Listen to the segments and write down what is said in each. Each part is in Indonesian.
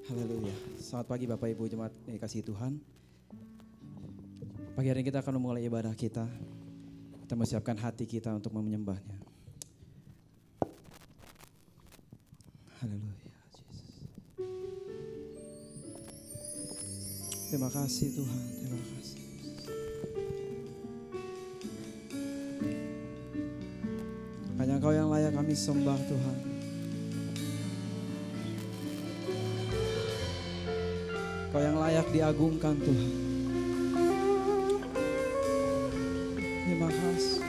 Haleluya. Selamat pagi Bapak Ibu jemaat yang dikasihi Tuhan. Pagi hari ini kita akan memulai ibadah kita. Kita mempersiapkan hati kita untuk menyembahnya. Haleluya. Terima kasih Tuhan, terima kasih. Hanya Engkau yang layak kami sembah Tuhan. Engkau yang layak diagungkan Tuhan. Terima kasih.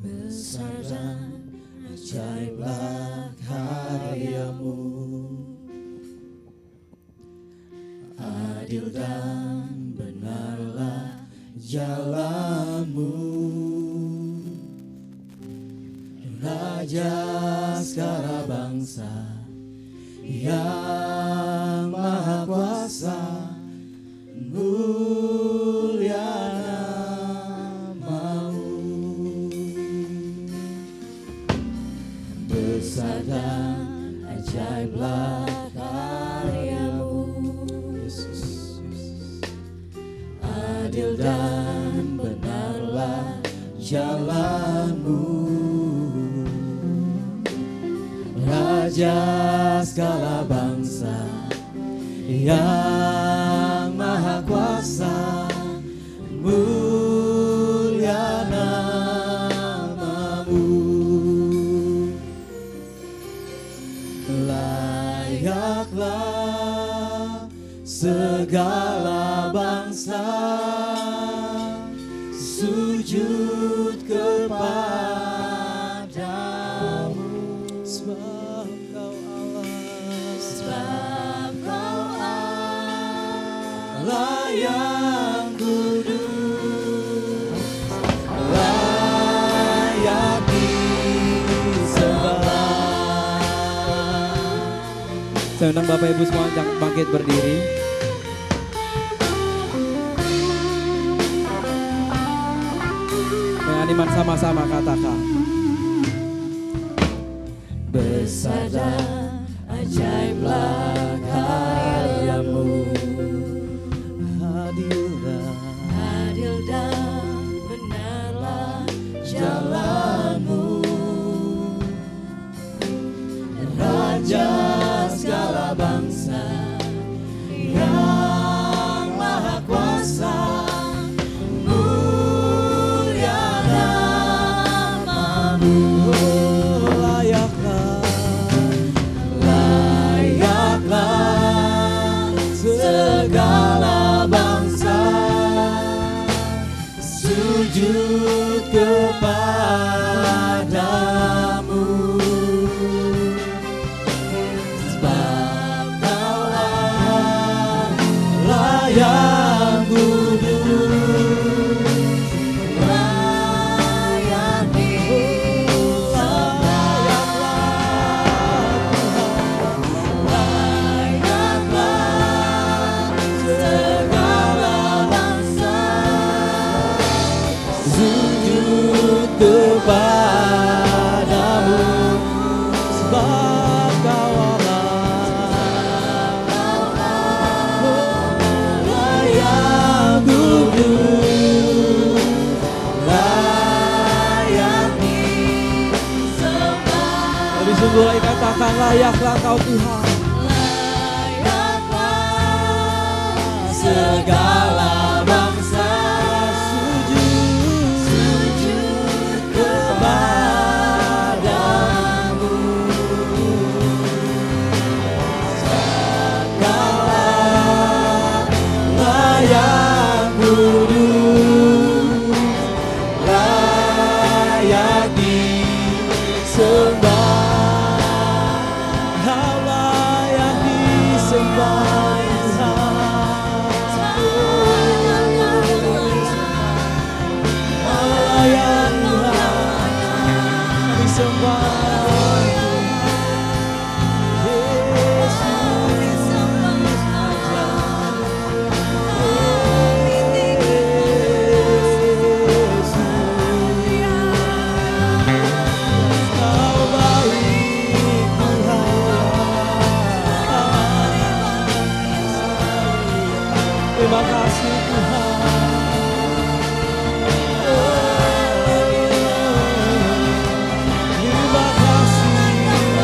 Besar dan ajaiblah karyamu, adil dan benarlah jalanmu, Raja segala bangsa yang maha kuasa, mulia namamu. Besar dan ajaiblah karyamu, Yesus. adil dan benarlah jalanmu, Raja segala bangsa yang maha kuasa, mulia namamu. Layaklah segala bangsa sujud kepadamu, Sebab Engkau Allah, sebab Kau Allah yang kudus, layak disembah. saya undang Bapak Ibu semua yang bangkit berdiri. Dengan iman sama-sama katakan. Besar dan ajaiblah karyamu, adil dan benarlah jalanmu, Raja segala bangsa yang maha kuasa, mulia namamu. Layaklah segala bangsa sujud kepadamu, sebab Kau Allah yang kudus, layak disembah. Layaklah segala bangsa sujud kepadamu, sebab Kau Allah yang kudus, layak disembah. Lebih sungguh lagi katakan layaklah Kau Tuhan. Layaklah segala bangsa sujud kepadamu, sebab Kau Allah yang kudus, layak disembah. Allah yang disembah. kasih Tuhan. Terima kasih Tuhan.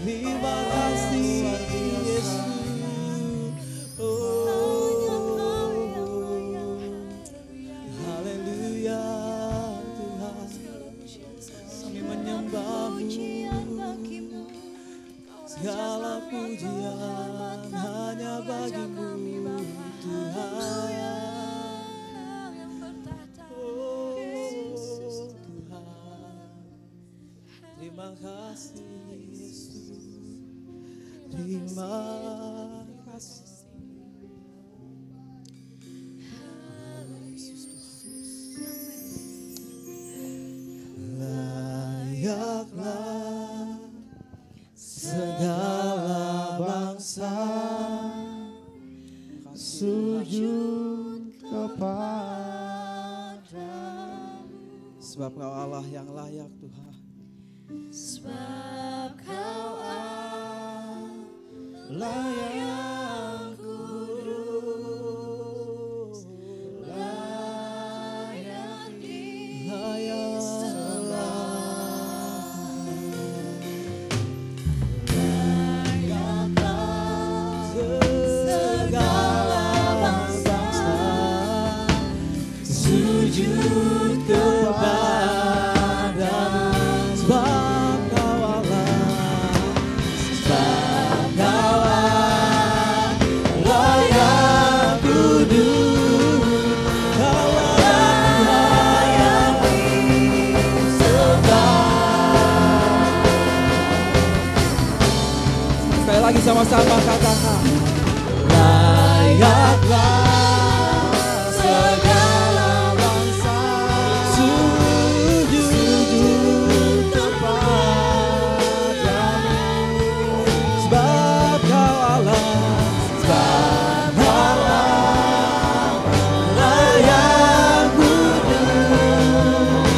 Terima kasih Yesus. Haleluya. Segala pujian hanya bagimu Tuhan. Oh Tuhan, terima kasih Yesus. Terima kasih. Layaklah segala bangsa sujud kepadamu. Sebab Kau Allah yang layak Tuhan. Sebab Kau Allah yang kudus, layak sujud kepadamu. Sebab Kau Allah, sebab Kau Allah yang kudus, Kau Allah yang disembah. Sekali lagi sama-sama katakan. Layaklah segala bangsa sujud kepadamu. Sebab Kau Allah, sebab Kau Allah yang kudus,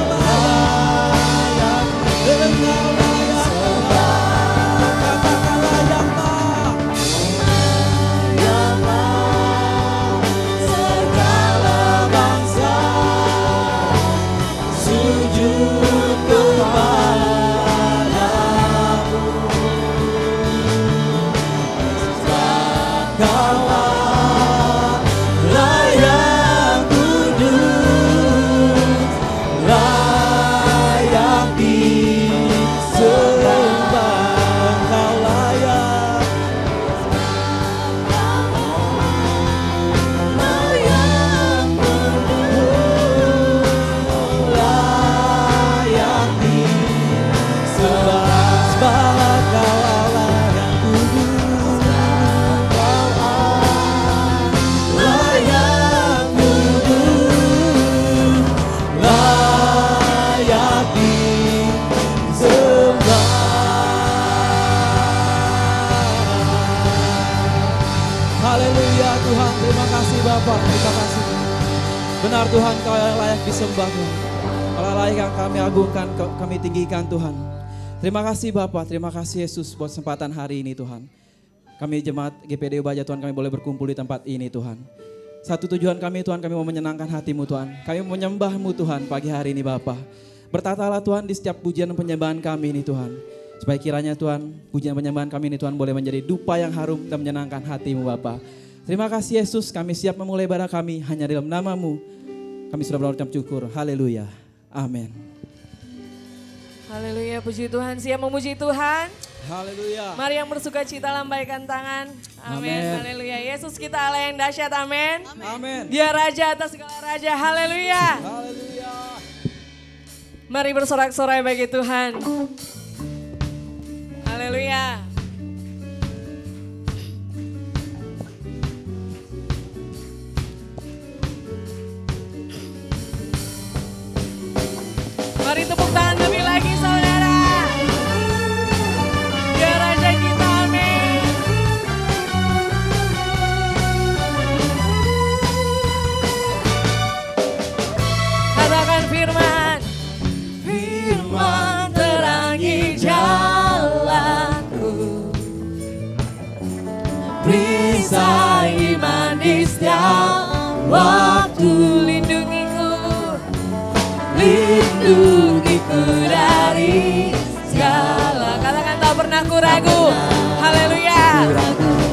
Kau layak, Engkau layak, katakan layaklah. Segala bangsa sujud kepadamu. Sebab Kau Allah yang kudus, layak disembah. Kau layak. Layak disembah. Sebab Kau Allah yang kudus, Kau Allah yang kudus, layak disembah. Haleluya Tuhan, terima kasih Bapa, terima kasih. Benar Tuhan, Kau yang layak disembah Tuhan. Kau yang layak yang kami agungkan, kami tinggikan Tuhan. Terima kasih Bapa, terima kasih Yesus buat kesempatan hari ini Tuhan. Kami jemaat GPD Ubaja Tuhan, kami boleh berkumpul di tempat ini Tuhan. Satu tujuan kami Tuhan, kami mau menyenangkan hati-Mu Tuhan. Kami mau menyembah-Mu Tuhan pagi hari ini Bapa. Bertatalah Tuhan di setiap pujian dan penyembahan kami ini Tuhan. Supaya kiranya Tuhan, pujian penyembahan kami ini Tuhan boleh menjadi dupa yang harum dan menyenangkan hati-Mu Bapa. Terima kasih Yesus, kami siap memulai ibadah kami hanya dalam nama-Mu. Kami sudah berucap syukur. Haleluya. Amin. Haleluya, puji Tuhan. Siap memuji Tuhan? Haleluya. Mari yang bersuka cita lambaikan tangan. Amin. Amin. Haleluya. Yesus kita Allah yang dahsyat. Amin. Amin. Dia raja atas segala raja. Haleluya. Haleluya. Mari bersorak-sorai bagi Tuhan. Haleluya. Mari tepuk tangan lebih lagi saudara. Dia raja kita, amin. Katakan firman. Firman terangi jalanku, perisai iman di setiap waktu. Lindungiku dari segala. Katakan tak pernah ku ragu. Haleluya.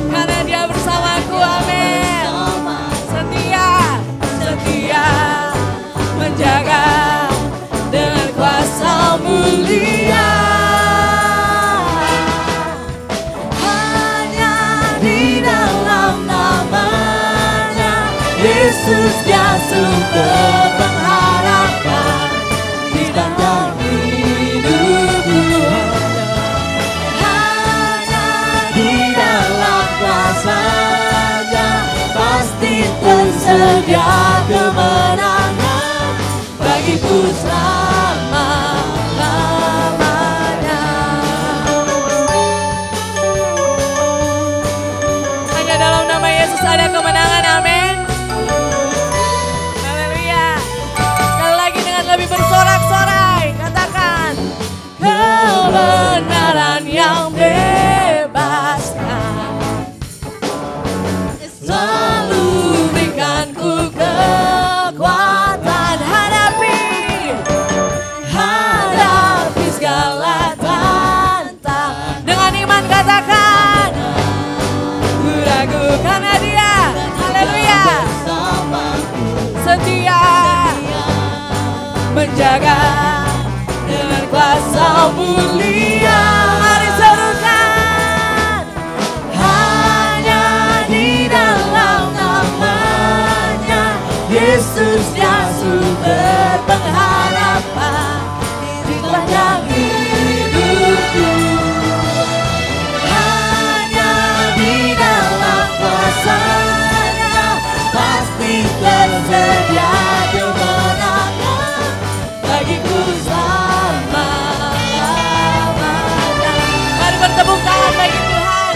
Karena dia bersamaku, amin. Setia menjaga dengan kuasa mulia. Hanya di dalam namanya Yesus dia sumber pengharapan di sepanjang hidupku. Hanya di dalam kuasa-Nya pasti tersedia kemenangan bagiku selama-lamanya. Hanya dalam nama Yesus ada kemenangan, amin. Haleluya. Sekali lagi dengan lebih bersorak-sorai, katakan kebenaran yang bebaskan selalu berikanku kekuatan hadapi segala tantangan. Dengan iman katakan ku ragu karena dia, haleluya, setia menjaga dengan kuasa mulia. Mari serukan, hanya di dalam namanya Yesus dia sumber pengharapan di sepanjang hidupku. Hanya di dalam kuasa-Nya pasti tersedia kemenangan bagiku selama-lamanya. Mari bertepuk tangan bagi Tuhan.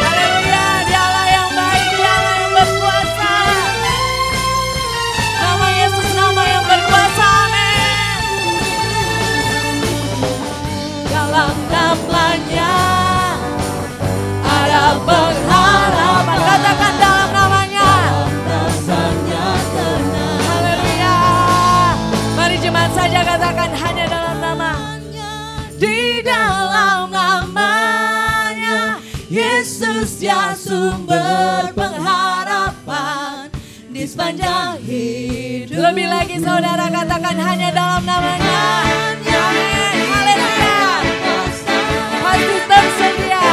Haleluya, Dia Allah yang baik, Dia Allah yang berkuasa. Nama Yesus nama yang berkuasa, amin. Dalam namanya ada pengharapan. Katakan dalam namanya. Haleluya. Mari jemaat saja katakan hanya dalam nama. Di dalam namanya Yesus dia sumber pengharapan di sepanjang hidup. Lebih lagi saudara katakan hanya dalam namanya. Amin. Haleluya. Pasti tersedia.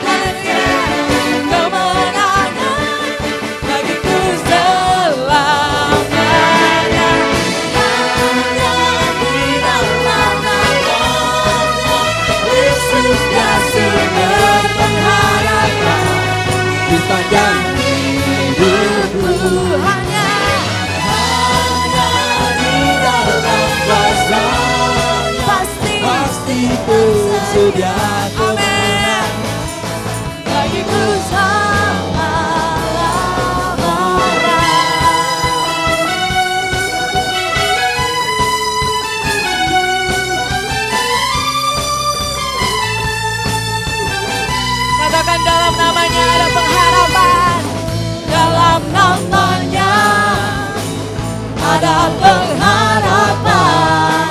Haleluya. Kemenangan bagiku selamanya. Hanya di dalam namanya Yesus dia sumber pengharapan di sepanjang hidupku. Hanya di dalam kuasa-Nya pasti tersedia kemenangan bagiku selama-lamanya. Katakan dalam namanya ada pengharapan. Dalam namanya ada pengharapan.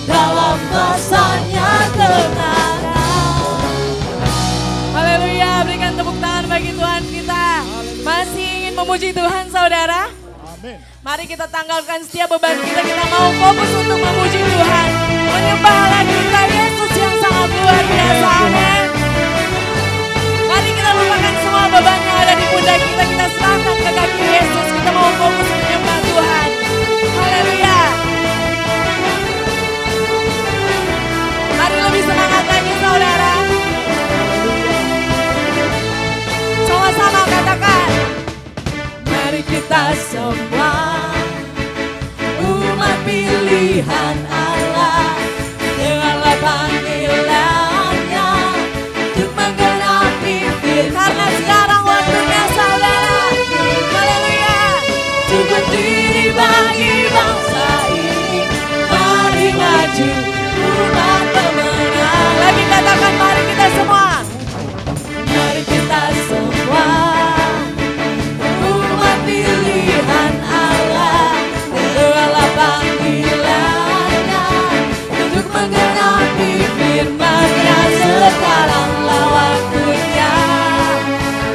Dalam kuasa-Nya kemenangan. Haleluya, berikan tepuk tangan bagi Tuhan kita. Masih ingin memuji Tuhan saudara? Amin. Mari kita tanggalkan setiap beban kita mau fokus untuk memuji Tuhan. Menyembahlah kita Yesus yang sangat luar biasa. Amin. Mari kita lupakan semua beban yang ada di pundak kita. Kita serahkan ke kaki Yesus. Kita mau fokus menyembah Tuhan. Haleluya. Mari lebih semangat lagi saudara. Sama-sama katakan. Mari kita semua umat pilihan Allah, dengarlah panggilannya untuk menggenapi firman. Karena sekarang waktunya saudara, haleluya, untuk berdiri bagi bangsa ini. Mari maju umat pemenang. Lagi katakan mari kita semua. Mari kita semua umat pilihan Allah, dengarlah panggilannya untuk menggenapi firman-Nya. Sekaranglah waktunya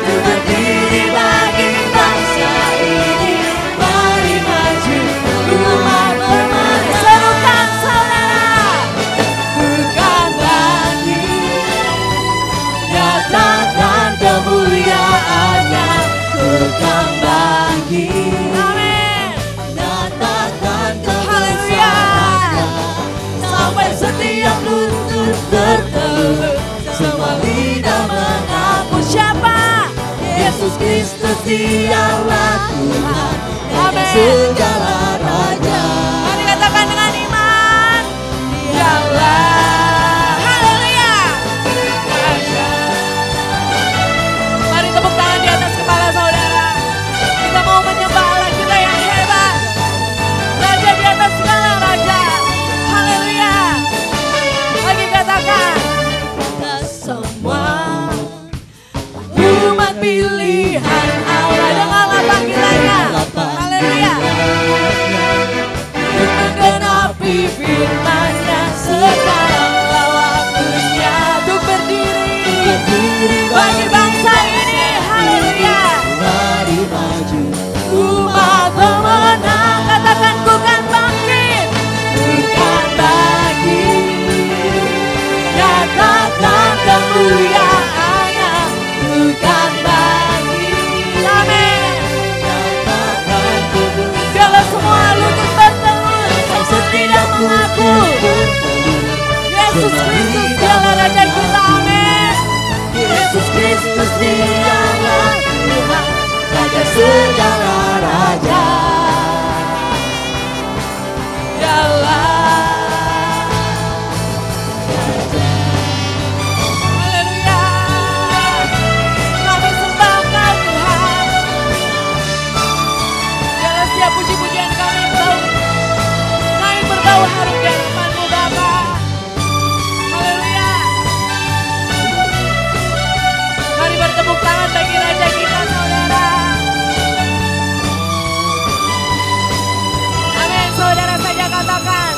untuk berdiri bagi bangsa ini. Mari maju umat pemenang. Serukan saudara, bukan lagi nyatakan kemuliaan-Nya, bukan bangkit. Amin. Nyatakan kebesaran-Nya sampai setiap lutut bertelur, semua lidah mengaku siapa? Yesus Kristus dialah Tuhan, Amin. Segala raja. Mari katakan dengan iman, dialah, haleluya, raja. Mari tepuk tangan di atas kepala saudara. Kita mau menyembah Allah kita yang hebat, raja di atas segala raja. Haleluya. Lagi katakan, kita semua umat pilihan Allah, dengarlah panggilannya. Haleluya. Untuk menggenapi firman-Nya. Sekaranglah waktunya untuk berdiri bagi bangsa ini. Haleluya. Mari maju Umat pemenang, katakan bukan bangkit, bukan bangkit. Nyatakan kemuliaan-Nya, bukan bangkit. Amin. nyatakan kebesaran Segala semua lutut bertelur, semua tidak mengaku Yesus Kristus dialah Raja kita. Amin. Yesus Kristus dialah Tuhan, Raja segala raja. Dialah Raja. Haleluya. Kami sembah Kau Tuhan. Biarlah setiap puji-pujian kami berbau harum di hadapan-Mu Bapa. Haleluya. Mari bertepuk tangan bagi Raja kita saudara. Amin. Saudara saja katakan,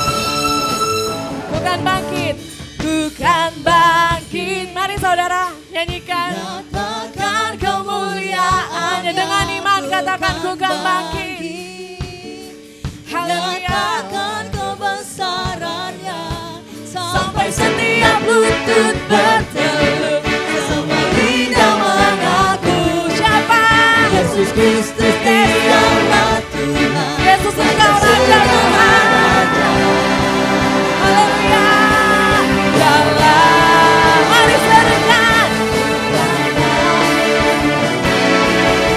bukan bangkit, bukan bangkit. Mari saudara nyanyikan. Nyatakan kemuliaan-Nya, dengan iman katakan bukan bangkit. Haleluya. nyatakan kebesaran-Nya Sampai setiap lutut bertelur, semua lidah mengaku siapa? Yesus Kristus dialah Tuhan, Yesus Engkau Raja Tuhan. Haleluya. Dialah, mari serukan.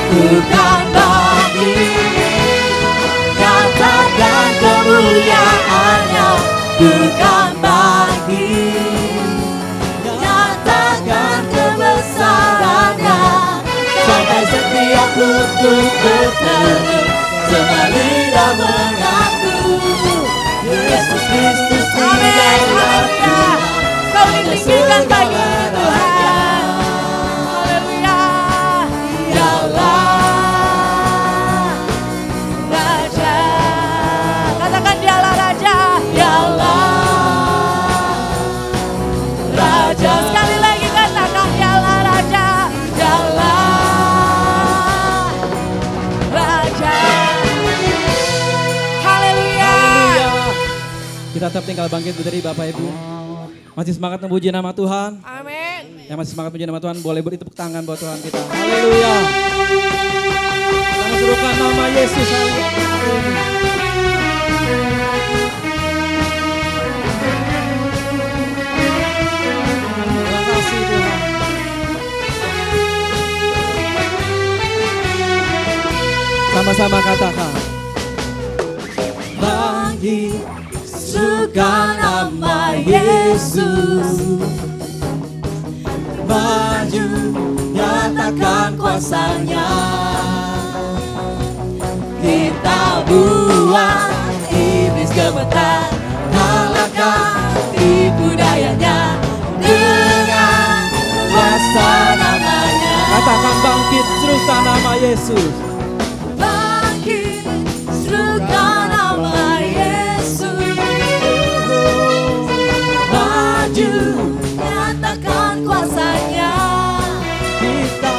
bukan bangkit. Nyatakan kemuliaan-Nya, bukan bangkit. Nyatakan kebesaran-Nya sampai setiap lutut bertelur, semua lidah mengaku Yesus Kristus Amin. dialah Haleluya. Tuhan. Kau ditinggikan bagi Tuhan. Haleluya. Dialah Raja. Katakan dialah Raja. Dialah Raja. Sekali lagi katakan dialah Raja. Dialah Raja. Haleluya. Kita tetap tinggal bangkit berdiri Bapak Ibu. Masih semangat memuji nama Tuhan. Amin. Yang masih semangat memuji nama Tuhan boleh beri tepuk tangan buat Tuhan kita. Haleluya. Kita serukan nama Yesus hari ini. Terima kasih Tuhan. Sama-sama katakan. Bagi suka nama Yesus, maju nyatakan kuasanya. Kita buat iblis gemetar, kalahkan tipu dayanya dengan kuasa namanya. Katakan bangkit serukan nama Yesus. Bangkit serukan nama Yesus, maju nyatakan kuasanya. Kita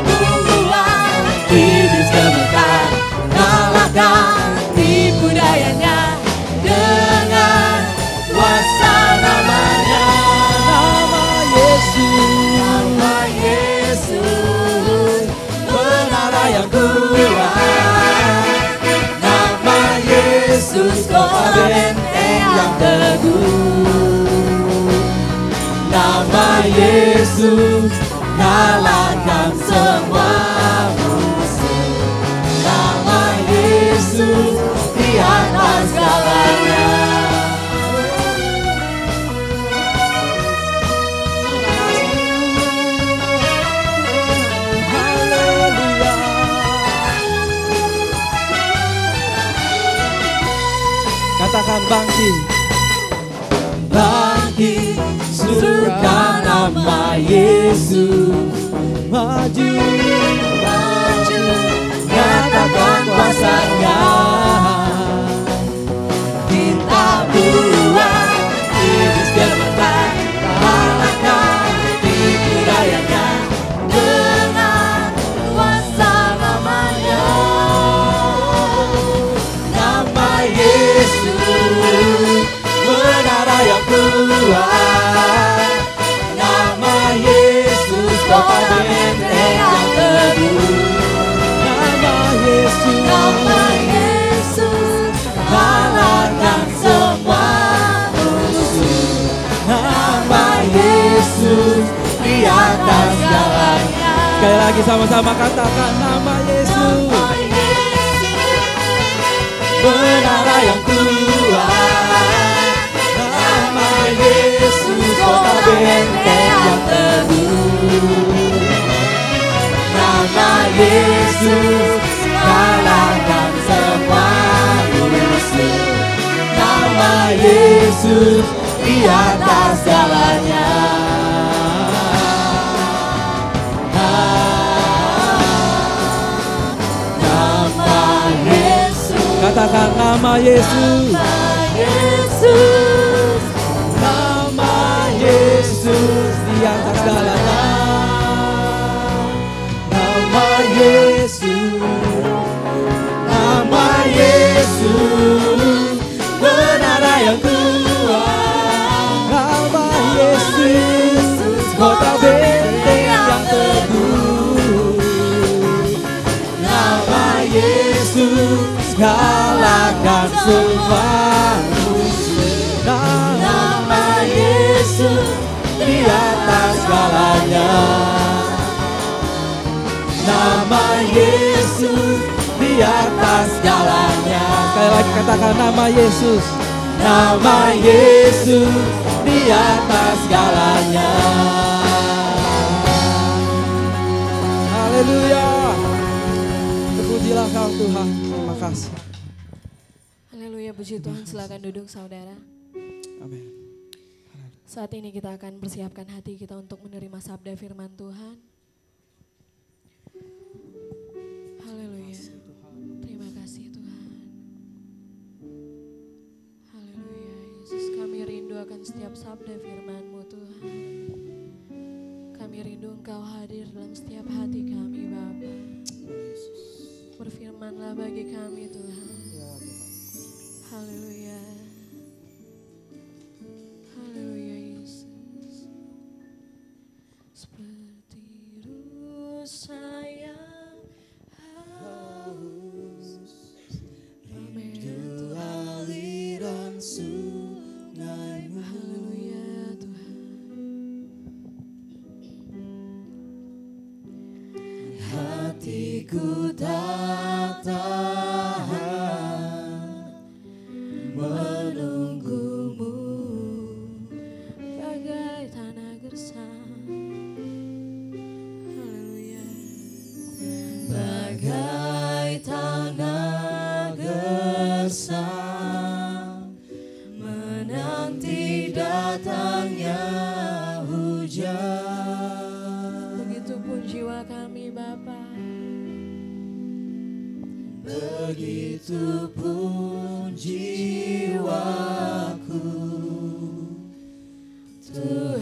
buat iblis gemetar, kalahkan tipu dayanya dengan kuasa namanya. Nama Yesus. Nama Yesus benar yang kuat. Nama Yesus kota benteng yang teguh. Nama Yesus kalahkan semua musuh. Nama Yesus di atas segalanya. Haleluya. Katakan bangkit. Bangkit serukan nama Yesus, Maju. maju nyatakan kuasanya. Kita buat iblis gemetar, kalahkan tipu dayanya dengan kuasa namanya. Nama Yesus benar yang kuat. Nama Yesus kota benteng yang teguh. Nama Yesus. Nama Yesus kalahkan semua musuh. Nama Yesus di atas segalanya. Sekali lagi sama-sama katakan nama Yesus. Nama Yesus benar yang kuat. Nama Yesus kota benteng yang teguh. Nama Yesus kalahkan semua musuh. Nama Yesus di atas segalanya. Nama Yesus. Katakan nama Yesus. Nama Yesus. Nama Yesus di atas segalanya. Nama Yesus. Nama Yesus benar yang kuat. Nama Yesus. Kota benteng yang teguh. Nama Yesus Kalahkan semua musuh. Nama Yesus di atas segalanya. Nama Yesus di atas segalanya. Sekali lagi katakan nama Yesus. Nama Yesus di atas segalanya. Haleluya. Terpujilah Kau Tuhan. Terima kasih. Haleluya, puji Tuhan. Silakan duduk saudara. Amin. Saat ini kita akan persiapkan hati kita untuk menerima sabda firman Tuhan. Haleluya. Terima kasih Tuhan. Haleluya. Yesus, kami rindu akan setiap sabda firman-Mu Tuhan. Kami rindu Engkau hadir dalam setiap hati kami Bapa. Berfirmanlah bagi kami Tuhan. Haleluya. Hatiku tak tahan menunggumu bagai tanah gersang. Haleluya. bagai tanah gersang menanti datangnya hujan. Begitupun jiwa kami Bapa. Begitupun jiwaku Tuhan,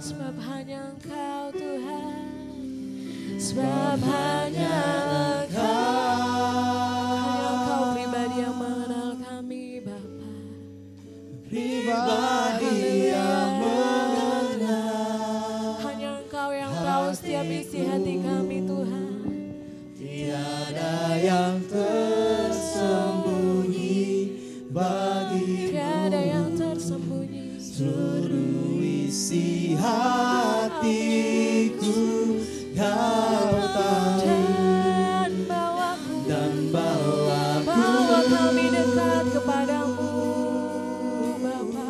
Sebab hanya Engkau Tuhan. sebab hanya Hanya Engkau Engkau pribadi yang mengenal kami Bapa. pribadi yang mengenal. Hanya Engkau yang tahu setiap isi hati kami Tuhan. Tiada yang tersembunyi bagimu, Tiada yang tersembunyi. seluruh isi hatiku Kau tahu, Dan bawaku dan bawa kami bawaku dekat kepadamu Bapa.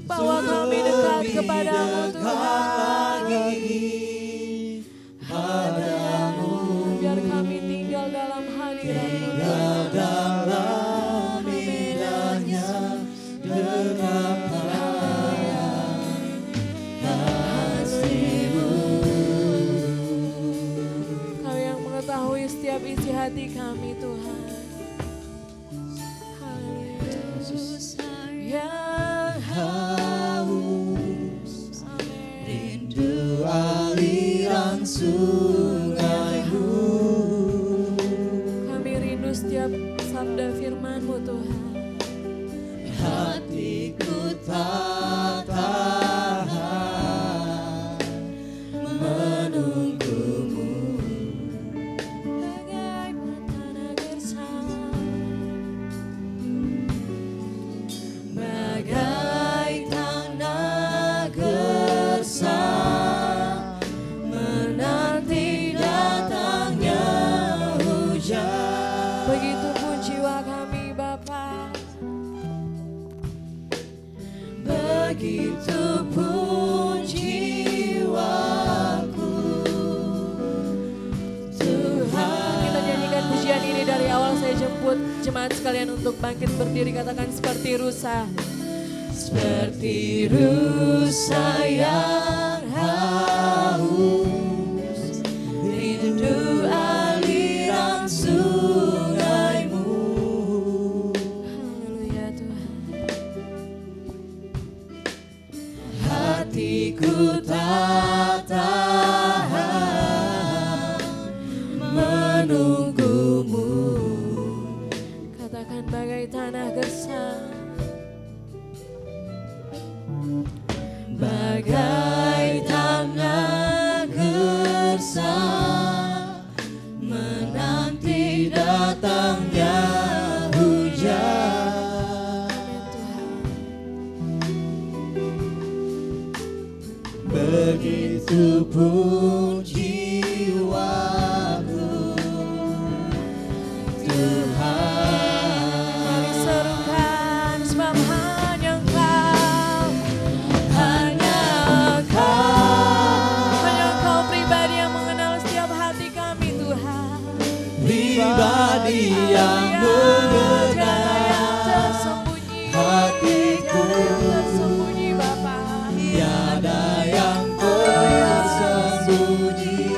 Bawa kami dekat lebih kepadamu dekat Tuhan. lagi padamu, Biar kami tinggal dalam hadirat-Mu tinggal Tuhan. dalam bidangnya dekat kasih-Mu. Kau yang mengetahui setiap isi hati kami Tuhan. Haleluya. Yang Haus Amin. rindu aliran sungai-Mu, Kami rindu setiap sabda firman-Mu Tuhan. hatiku tak tahan menunggumu, Bagai tanah gersang. bagai tanah gersang menanti datangnya hujan. Begitupun jiwa kami Bapa. Begitupun jiwaku Tuhan. Kita nyanyikan pujian ini dari awal. Saya jemput jemaat sekalian untuk bangkit berdiri. Katakan seperti rusa. Seperti rusa yang haus, rindu aliran sungai-Mu. Haleluya Tuhan. Hatiku tak tahan menunggumu, Katakan bagai tanah gersang. bagai tanah gersang menanti datangnya hujan. Amin Tuhan. Begitupun jiwaku Tuhan. Mari serukan sebab hanya Engkau. Hanya Hanya Engkau pribadi yang mengenal setiap hati kami Tuhan. pribadi yang Tiada yang mengenal tersembunyi. hatiku. Tiada yang tersembunyi Bapa. Tiada yang tersembunyi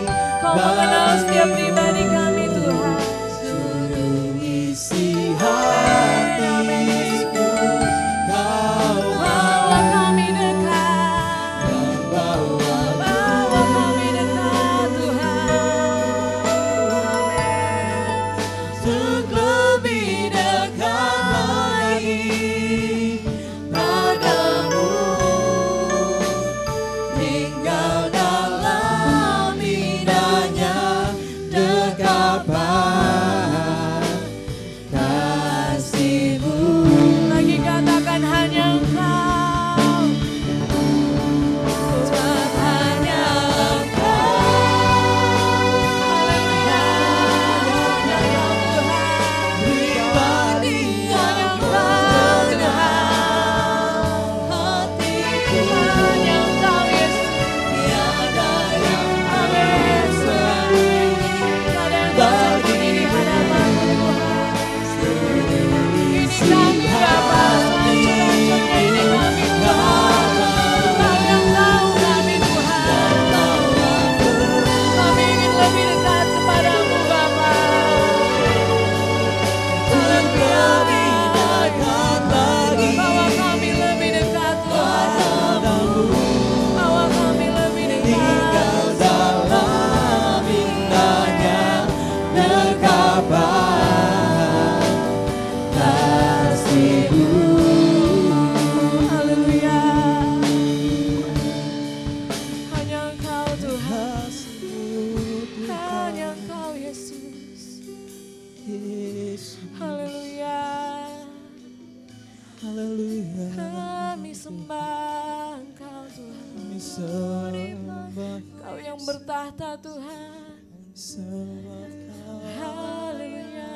sembah Engkau Tuhan. Kami sembah, Kau yang bertahta Tuhan. sembah Kau. Haleluya.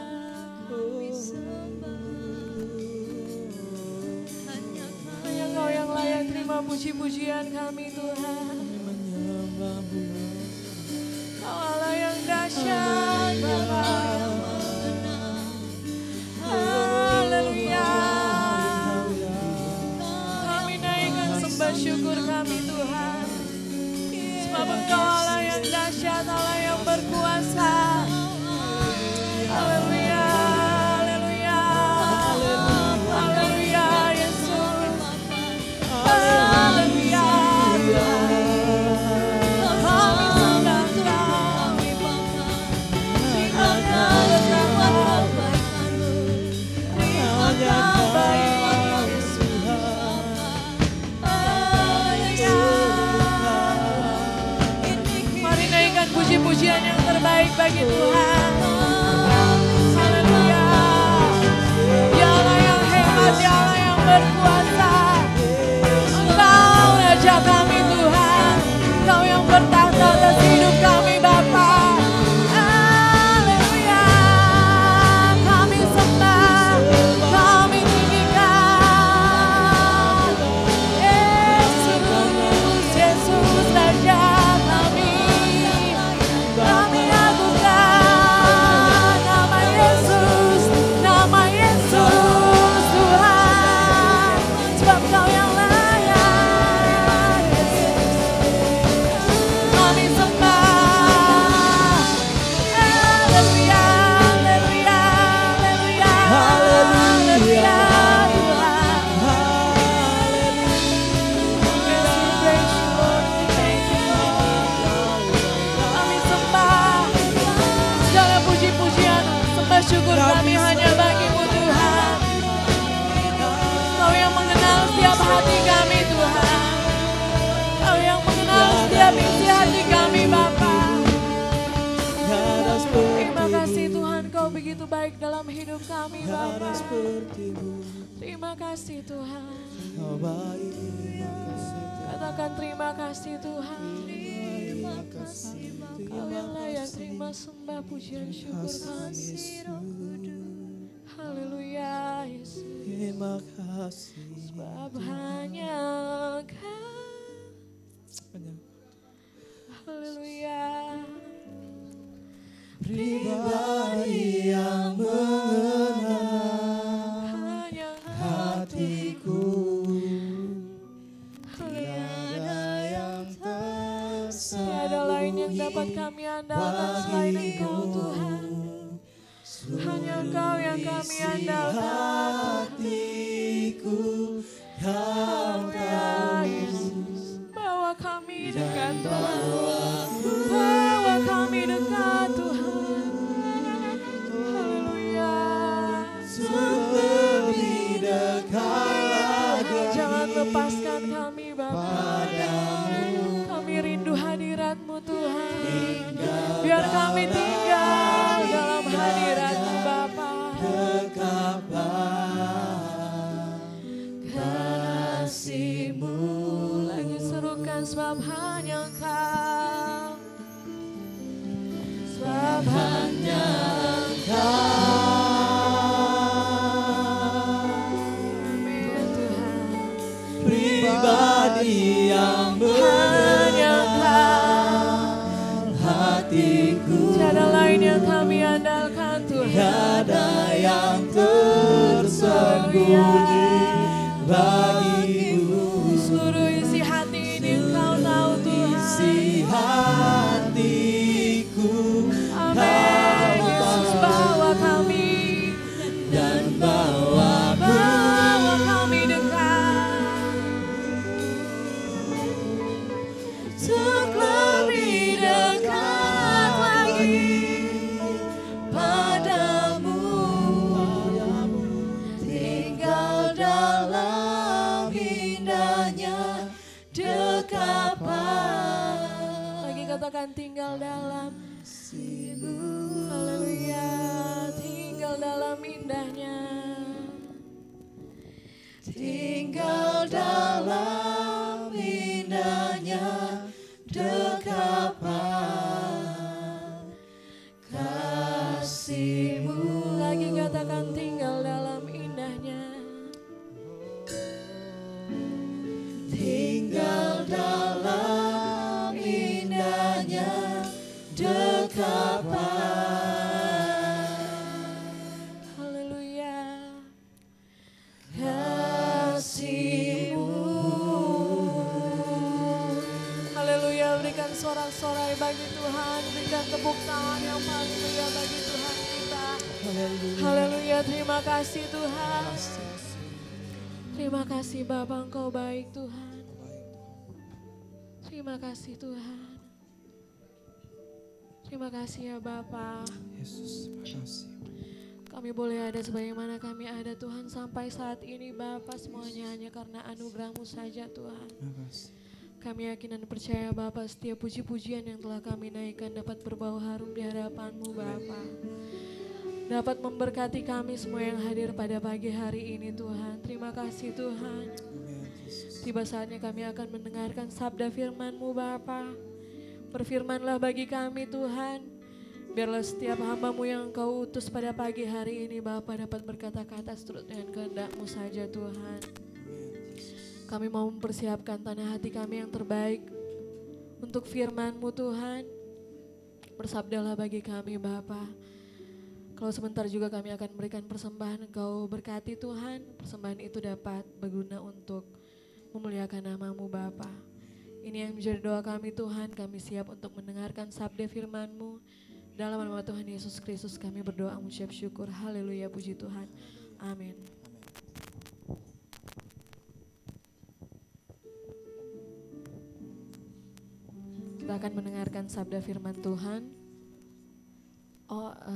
Hanya Kau yang layak terima puji-pujian kami Tuhan. Kami menyembah-Mu. Kau Allah yang dahsyat Bapa. Haleluya. Kami naikkan sembah syukur kami Tuhan. Sebab Engkau Allah yang dahsyat, Allah yang berkuasa. Haleluya, haleluya, haleluya Yesus. Haleluya. Kami sembah Kau. Mari naikkan puji-pujian yang terbaik bagi Tuhan. Haleluya. Dia Allah yang hebat, Dia Allah yang berkuasa. Engkau Raja kami Tuhan. Engkau yang bertahta atas hidup kami Bapa. Haleluya. Kami sembah, kami tinggikan. Yesus, Yesus Raja kami. Kami agungkan nama Yesus Tuhan. Sebab Kau yang layak, Yesus. Kami sembah. Haleluya, haleluya, haleluya, haleluya Tuhan. Yes, we praise you, Lord. We thank you, Lord. Kami sembah. Segala puji-pujian, sembah syukur kami hanya bagi-Mu Tuhan. Kau yang mengenal setiap hati kami Tuhan. Kau yang mengenal setiap isi hati kami Bapa. Terima kasih Tuhan, Kau begitu baik dalam hidup kami Bapa. Terima kasih Tuhan. Kau baik, terima kasih. Katakan terima kasih Tuhan. Kau yang layak terima sembah pujian syukur kami. Haleluya Yesus. Terima kasih. Sebab hanya Kau. Haleluya. Pribadi yang mengenal Hanya hatiku, Haleluya. yang Tiada lain yang dapat kami andalkan selain Engkau Tuhan. Hanya Engkau yang kami andalkan. hatiku yang Haleluya Yesus. Bawa kami dekat Tuhan. Bawa kami dekat Tuhan. Haleluya. lebih dekat lagi. Jangan lepaskan kami Bapa. Kami rindu hadirat-Mu Tuhan. Biar kami tinggal dalam hadirat-Mu Bapa. Kasih-Mu Lagi serukan sebab hanya Engkau. Sebab hanya Amin Tuhan. pribadi yang Hanya mengenal hatiku, Tiada lain yang kami andalkan Tuhan. tiada yang tersembunyi bagimu. Seluruh isi hati ini Engkau tahu Tuhan. Isi hatiku, Amin Yesus, bawa kami dan bawa kami dekat. Untuk lebih dekat lagi padamu. Tinggal dalam indahnya dekapan. Lagi katakan tinggal dalam kasih-Mu. Haleluya. Tinggal dalam indahnya. Tinggal dalam berikan sorak-sorai bagi Tuhan, berikan tepuk tangan yang paling meriah bagi Tuhan kita. Haleluya, terima kasih Tuhan. Terima kasih Bapa, Engkau baik Tuhan. Terima kasih Tuhan. Terima kasih ya Bapa. Yesus, terima kasih. Kami boleh ada sebagaimana kami ada Tuhan sampai saat ini Bapa, semuanya hanya karena anugerah-Mu saja Tuhan. Terima kasih. Kami yakin dan percaya Bapa, setiap puji-pujian yang telah kami naikkan dapat berbau harum di hadapan-Mu Bapa. Dapat memberkati kami semua yang hadir pada pagi hari ini Tuhan. Terima kasih Tuhan. Tiba saatnya kami akan mendengarkan sabda firman-Mu Bapa. Berfirmanlah bagi kami Tuhan. Biarlah setiap hamba-Mu yang Engkau utus pada pagi hari ini Bapa dapat berkata-kata seturut dengan kehendak-Mu saja Tuhan. Kami mau mempersiapkan tanah hati kami yang terbaik untuk firman-Mu Tuhan. Bersabdalah bagi kami Bapa. Kalau sebentar juga kami akan memberikan persembahan, Engkau berkati Tuhan. Persembahan itu dapat berguna untuk memuliakan nama-Mu Bapa. Ini yang menjadi doa kami Tuhan, kami siap untuk mendengarkan sabda firman-Mu. Dalam nama Tuhan Yesus Kristus kami berdoa mengucap syukur. Haleluya, puji Tuhan. Amin. Kita akan mendengarkan sabda firman Tuhan.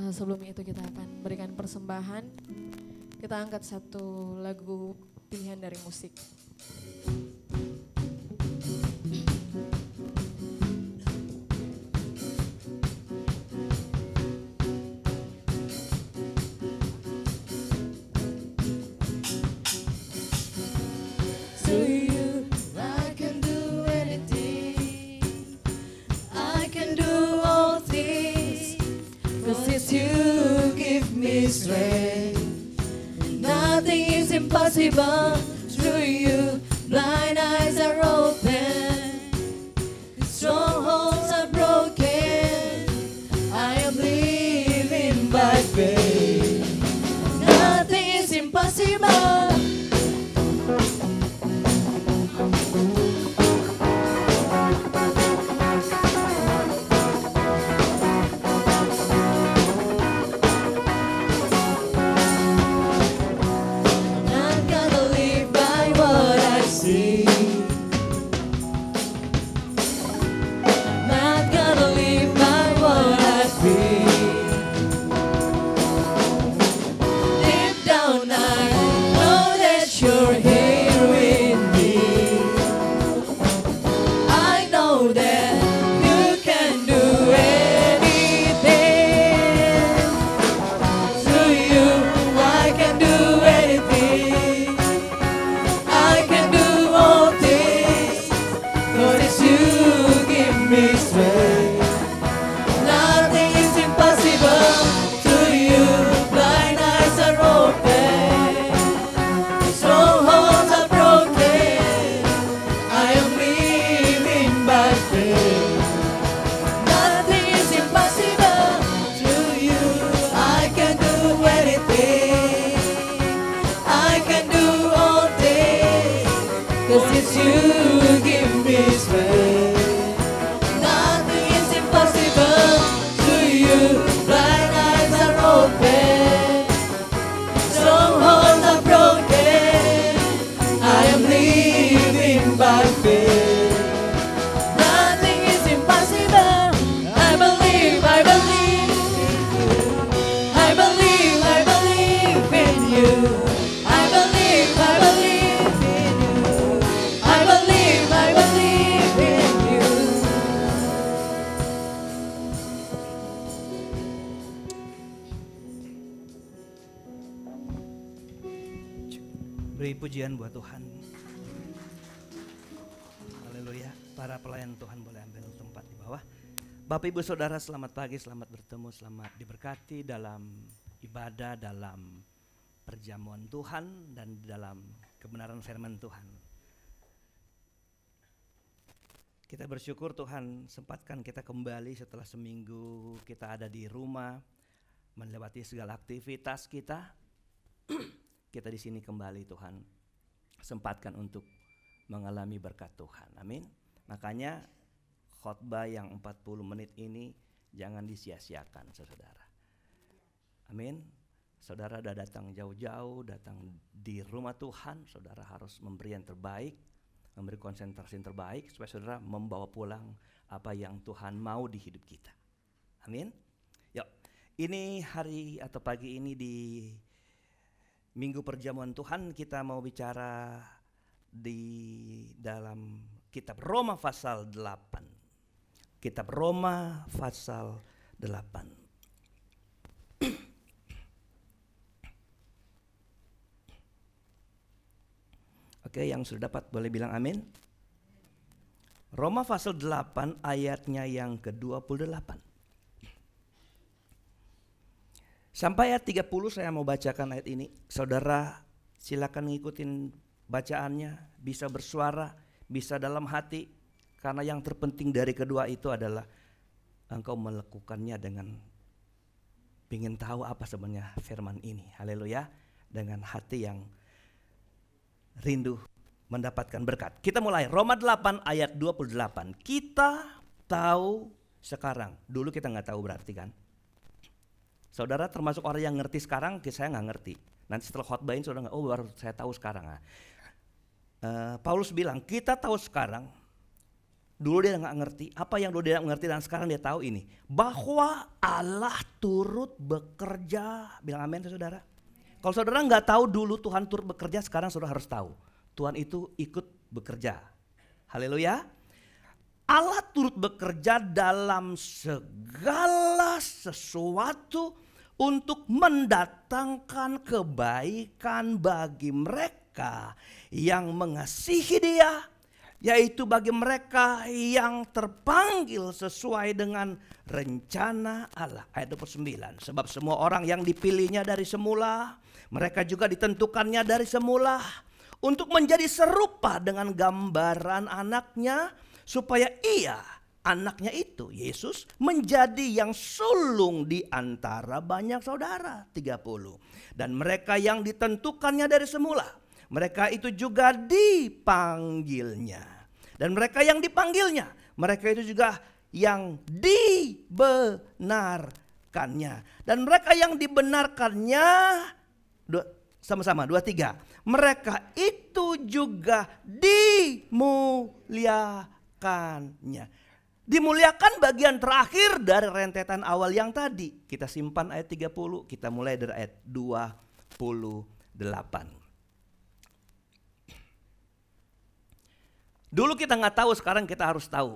Sebelum itu kita akan berikan persembahan. Kita angkat satu lagu pilihan dari musik. Nothing is impossible through you. Blind eyes are open, strongholds are broken. I am living by faith. Nothing is impossible. Beri pujian buat Tuhan. Haleluya. Para pelayan Tuhan boleh ambil tempat di bawah. Bapak Ibu Saudara, selamat pagi, selamat bertemu, selamat diberkati dalam ibadah, dalam perjamuan Tuhan dan dalam kebenaran firman Tuhan. Kita bersyukur Tuhan sempatkan kita kembali setelah seminggu kita ada di rumah, melewati segala aktivitas kita. Kita di sini kembali Tuhan, sempatkan untuk mengalami berkat Tuhan. Amin. Makanya khotbah yang 40 menit ini jangan disia-siakan, saudara. Amin. Saudara sudah datang jauh-jauh, datang di rumah Tuhan, saudara harus memberi yang terbaik, memberi konsentrasi yang terbaik supaya saudara membawa pulang apa yang Tuhan mau di hidup kita. Amin. Yuk, ini hari atau pagi ini di Minggu Perjamuan Tuhan kita mau bicara di dalam kitab Roma pasal 8. Kitab Roma pasal 8. Oke, yang sudah dapat boleh bilang amin. Roma pasal 8 ayatnya yang ke-28. Sampai ayat 30 saya mau bacakan ayat ini. Saudara silakan ngikutin bacaannya, bisa bersuara, bisa dalam hati. Karena yang terpenting dari kedua itu adalah engkau melakukannya dengan ingin tahu apa sebenarnya firman ini. Haleluya. Dengan hati yang rindu mendapatkan berkat. Kita mulai Roma 8 ayat 28. Kita tahu sekarang. Dulu kita nggak tahu berarti kan. Saudara termasuk orang yang ngerti sekarang, saya nggak ngerti. Nanti setelah khotbah ini saudara nggak, oh baru saya tahu sekarang. Paulus bilang kita tahu sekarang. Dulu dia nggak ngerti. Apa yang dulu dia nggak ngerti dan sekarang dia tahu ini. Bahwa Allah turut bekerja. Bilang amin saudara. Kalau saudara nggak tahu dulu Tuhan turut bekerja, sekarang saudara harus tahu. Tuhan itu ikut bekerja. Haleluya. Allah turut bekerja dalam segala sesuatu untuk mendatangkan kebaikan bagi mereka yang mengasihi Dia, yaitu bagi mereka yang terpanggil sesuai dengan rencana Allah. Ayat 29. Sebab semua orang yang dipilihnya dari semula, mereka juga ditentukannya dari semula untuk menjadi serupa dengan gambaran anaknya, supaya ia, anaknya itu, Yesus, menjadi yang sulung di antara banyak saudara. 30. Dan mereka yang ditentukannya dari semula, mereka itu juga dipanggilnya. Dan mereka yang dipanggilnya, mereka itu juga yang dibenarkannya. Dan mereka yang dibenarkannya, sama-sama 23. Mereka itu juga dimuliakannya. Dimuliakan bagian terakhir dari rentetan awal yang tadi. Kita simpan ayat 30, kita mulai dari ayat 28. Dulu kita nggak tahu, sekarang kita harus tahu.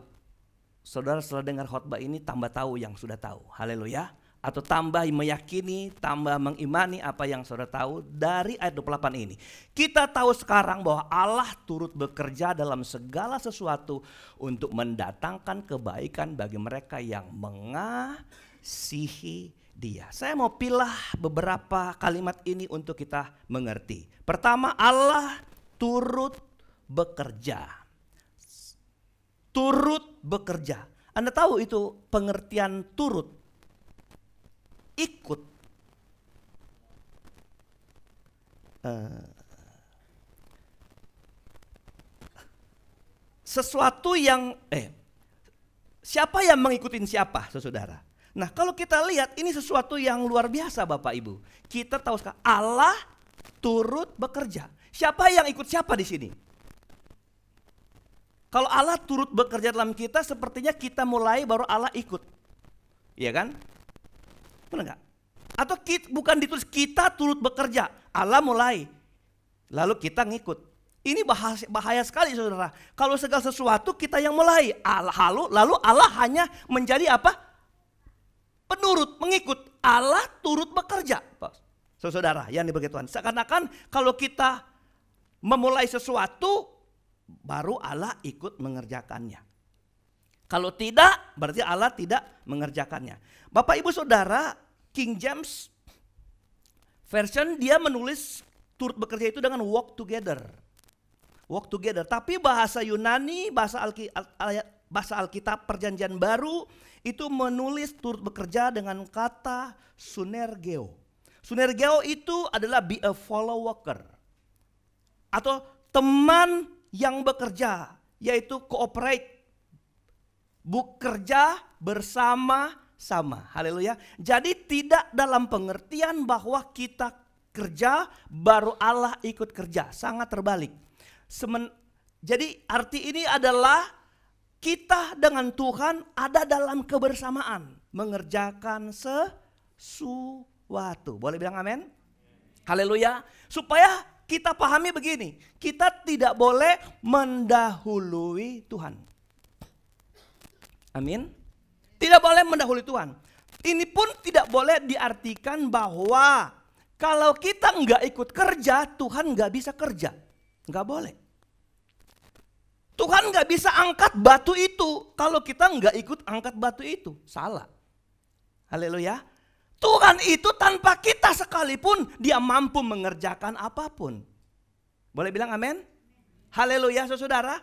Saudara setelah dengar khotbah ini tambah tahu yang sudah tahu. Haleluya. Atau tambah meyakini, tambah mengimani apa yang saudara tahu dari ayat 28 ini. Kita tahu sekarang bahwa Allah turut bekerja dalam segala sesuatu untuk mendatangkan kebaikan bagi mereka yang mengasihi Dia. Saya mau pilih beberapa kalimat ini untuk kita mengerti. Pertama, Allah turut bekerja. Turut bekerja. Anda tahu itu pengertian turut. Ikut. Sesuatu yang siapa yang mengikutin siapa, saudara? Nah, kalau kita lihat ini sesuatu yang luar biasa Bapak Ibu. Kita tahu sekarang Allah turut bekerja. Siapa yang ikut siapa di sini? Kalau Allah turut bekerja dalam kita, sepertinya kita mulai baru Allah ikut. Iya kan? Benar enggak? Atau bukan ditulis kita turut bekerja, Allah mulai, lalu kita ngikut. Ini bahaya sekali saudara. Kalau segala sesuatu kita yang mulai, lalu Allah hanya menjadi apa? Penurut, mengikut. Allah turut bekerja. Saudara yang diberkati Tuhan. Seakan-akan kalau kita memulai sesuatu, baru Allah ikut mengerjakannya. Kalau tidak, berarti Allah tidak mengerjakannya. Bapak Ibu Saudara, King James Version dia menulis turut bekerja itu dengan walk together. Walk together. Tapi bahasa Yunani, bahasa Alkitab Perjanjian Baru itu menulis turut bekerja dengan kata sunergeo. Sunergeo itu adalah be a follow worker. Atau teman yang bekerja, yaitu cooperate. bekerja bersama-sama. Haleluya. Jadi tidak dalam pengertian bahwa kita kerja baru Allah ikut kerja. Sangat terbalik. Jadi arti ini adalah kita dengan Tuhan ada dalam kebersamaan. Mengerjakan sesuatu. Boleh bilang amin? Haleluya. Supaya kita pahami begini. Kita tidak boleh mendahului Tuhan. Amin. Tidak boleh mendahului Tuhan. Ini pun tidak boleh diartikan bahwa kalau kita nggak ikut kerja, Tuhan nggak bisa kerja. Nggak boleh. Tuhan nggak bisa angkat batu itu kalau kita nggak ikut angkat batu itu. Salah. Haleluya. Tuhan itu tanpa kita sekalipun dia mampu mengerjakan apapun. Boleh bilang amin? Haleluya saudara.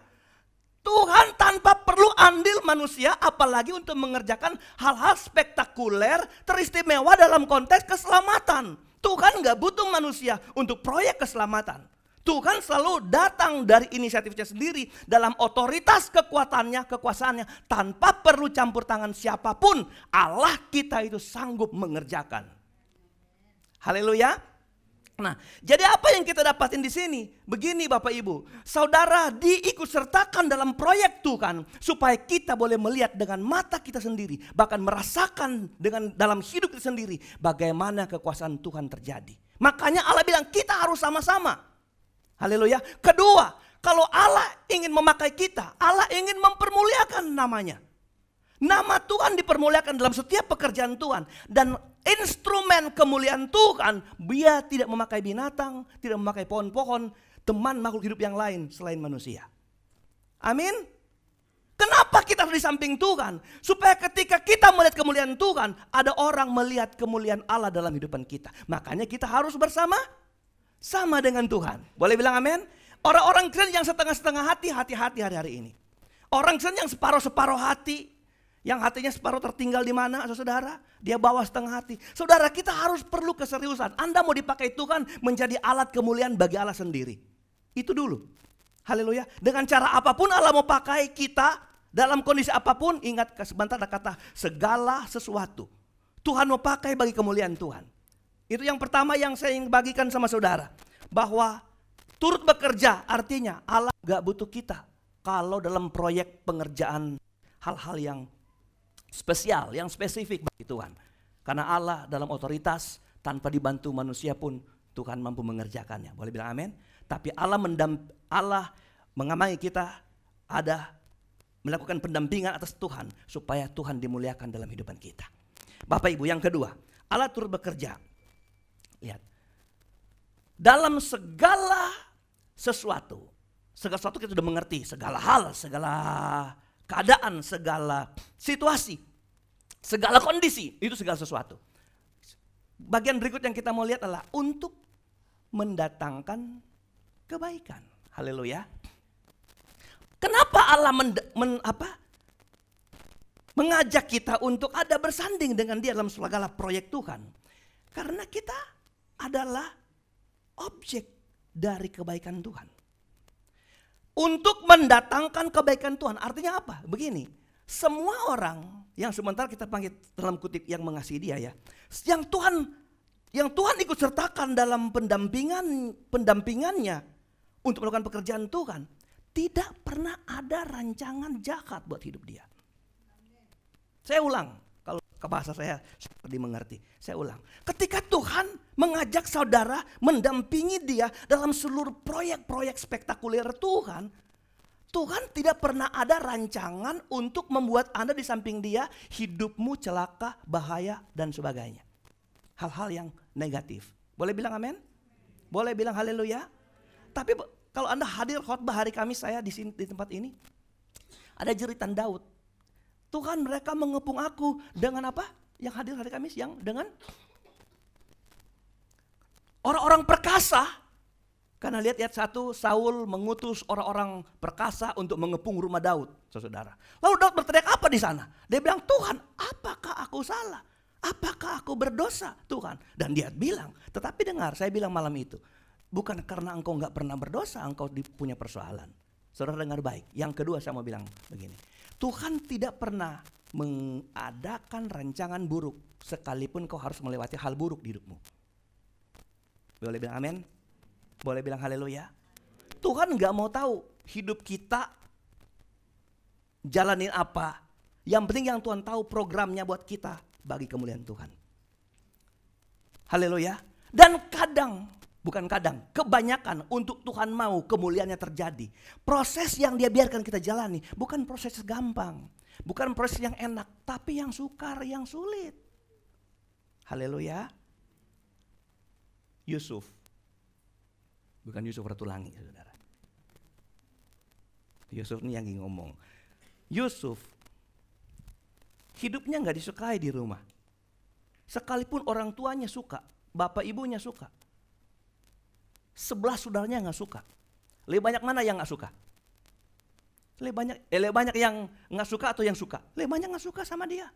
Tuhan tanpa perlu andil manusia apalagi untuk mengerjakan hal-hal spektakuler teristimewa dalam konteks keselamatan. Tuhan gak butuh manusia untuk proyek keselamatan. Tuhan selalu datang dari inisiatifnya sendiri dalam otoritas kekuatannya, kekuasaannya. Tanpa perlu campur tangan siapapun, Allah kita itu sanggup mengerjakan. Haleluya. Nah, jadi apa yang kita dapatin di sini? Begini Bapak Ibu, saudara diikut sertakan dalam proyek Tuhan supaya kita boleh melihat dengan mata kita sendiri, bahkan merasakan dengan dalam hidup kita sendiri bagaimana kekuasaan Tuhan terjadi. Makanya Allah bilang kita harus sama-sama. Haleluya. Kedua, kalau Allah ingin memakai kita, Allah ingin mempermuliakan namanya. Nama Tuhan dipermuliakan dalam setiap pekerjaan Tuhan. Dan instrumen kemuliaan Tuhan, dia tidak memakai binatang, tidak memakai pohon-pohon, teman makhluk hidup yang lain selain manusia. Amin. Kenapa kita harus di samping Tuhan? Supaya ketika kita melihat kemuliaan Tuhan, ada orang melihat kemuliaan Allah dalam hidupan kita. Makanya kita harus sama dengan Tuhan. Boleh bilang amin? Orang-orang Kristen yang setengah-setengah hati, hati-hati hari-hari ini. Orang Kristen yang separuh-separuh hati, yang hatinya separuh tertinggal di mana, saudara? Dia bawa setengah hati. Saudara, kita harus perlu keseriusan. Anda mau dipakai Tuhan menjadi alat kemuliaan bagi Allah sendiri. Itu dulu. Haleluya. Dengan cara apapun Allah mau pakai kita, dalam kondisi apapun, ingat sebentar ada kata segala sesuatu. Tuhan mau pakai bagi kemuliaan Tuhan. Itu yang pertama yang saya ingin bagikan sama saudara. Bahwa turut bekerja artinya Allah gak butuh kita. Kalau dalam proyek pengerjaan hal-hal yang spesial, yang spesifik bagi Tuhan. Karena Allah dalam otoritas tanpa dibantu manusia pun Tuhan mampu mengerjakannya. Boleh bilang amin? Tapi Allah mengamai kita ada melakukan pendampingan atas Tuhan. Supaya Tuhan dimuliakan dalam hidupan kita. Bapak Ibu yang kedua, Allah turut bekerja. Lihat, dalam segala sesuatu kita sudah mengerti, segala hal, segala keadaan, segala situasi, segala kondisi, itu segala sesuatu. Bagian berikut yang kita mau lihat adalah untuk mendatangkan kebaikan. Haleluya. Kenapa Allah mengajak kita untuk ada bersanding dengan Dia dalam segala proyek Tuhan? Karena kita adalah objek dari kebaikan Tuhan. Untuk mendatangkan kebaikan Tuhan artinya apa? Begini, semua orang yang sementara kita panggil dalam kutip yang mengasihi Dia ya, yang Tuhan ikut sertakan dalam pendampingannya untuk melakukan pekerjaan Tuhan, tidak pernah ada rancangan jahat buat hidup dia. Saya ulang. Kalau ke bahasa saya seperti mengerti. Saya ulang. Ketika Tuhan mengajak saudara mendampingi dia dalam seluruh proyek-proyek spektakuler Tuhan. Tuhan tidak pernah ada rancangan untuk membuat Anda di samping dia hidupmu celaka, bahaya dan sebagainya. Hal-hal yang negatif. Boleh bilang amin? Boleh bilang haleluya? Tapi kalau Anda hadir khotbah hari Kamis saya di tempat ini. Ada jeritan Daud. Tuhan mereka mengepung aku dengan apa? Yang hadir hari Kamis yang dengan orang-orang perkasa. Karena lihat 1 Saul mengutus orang-orang perkasa untuk mengepung rumah Daud, saudara. Lalu Daud berteriak apa di sana? Dia bilang, Tuhan, apakah aku salah? Apakah aku berdosa, Tuhan? Dan dia bilang, tetapi dengar, saya bilang malam itu, bukan karena engkau nggak pernah berdosa, engkau punya persoalan. Saudara dengar baik. Yang kedua saya mau bilang begini. Tuhan tidak pernah mengadakan rancangan buruk sekalipun kau harus melewati hal buruk di hidupmu. Boleh bilang amin? Boleh bilang haleluya? Tuhan gak mau tahu hidup kita jalanin apa. Yang penting yang Tuhan tahu programnya buat kita bagi kemuliaan Tuhan. Haleluya. Dan kebanyakan untuk Tuhan mau kemuliaannya terjadi. Proses yang dia biarkan kita jalani bukan proses gampang. Bukan proses yang enak, tapi yang sukar, yang sulit. Haleluya. Yusuf. Bukan Yusuf Ratulangi, saudara. Yusuf ini yang ngomong. Yusuf hidupnya gak disukai di rumah. Sekalipun orang tuanya suka, bapak ibunya suka. 11 saudaranya gak suka. Lebih banyak mana yang gak suka? Lebih banyak yang gak suka atau yang suka? Lebih banyak gak suka sama dia.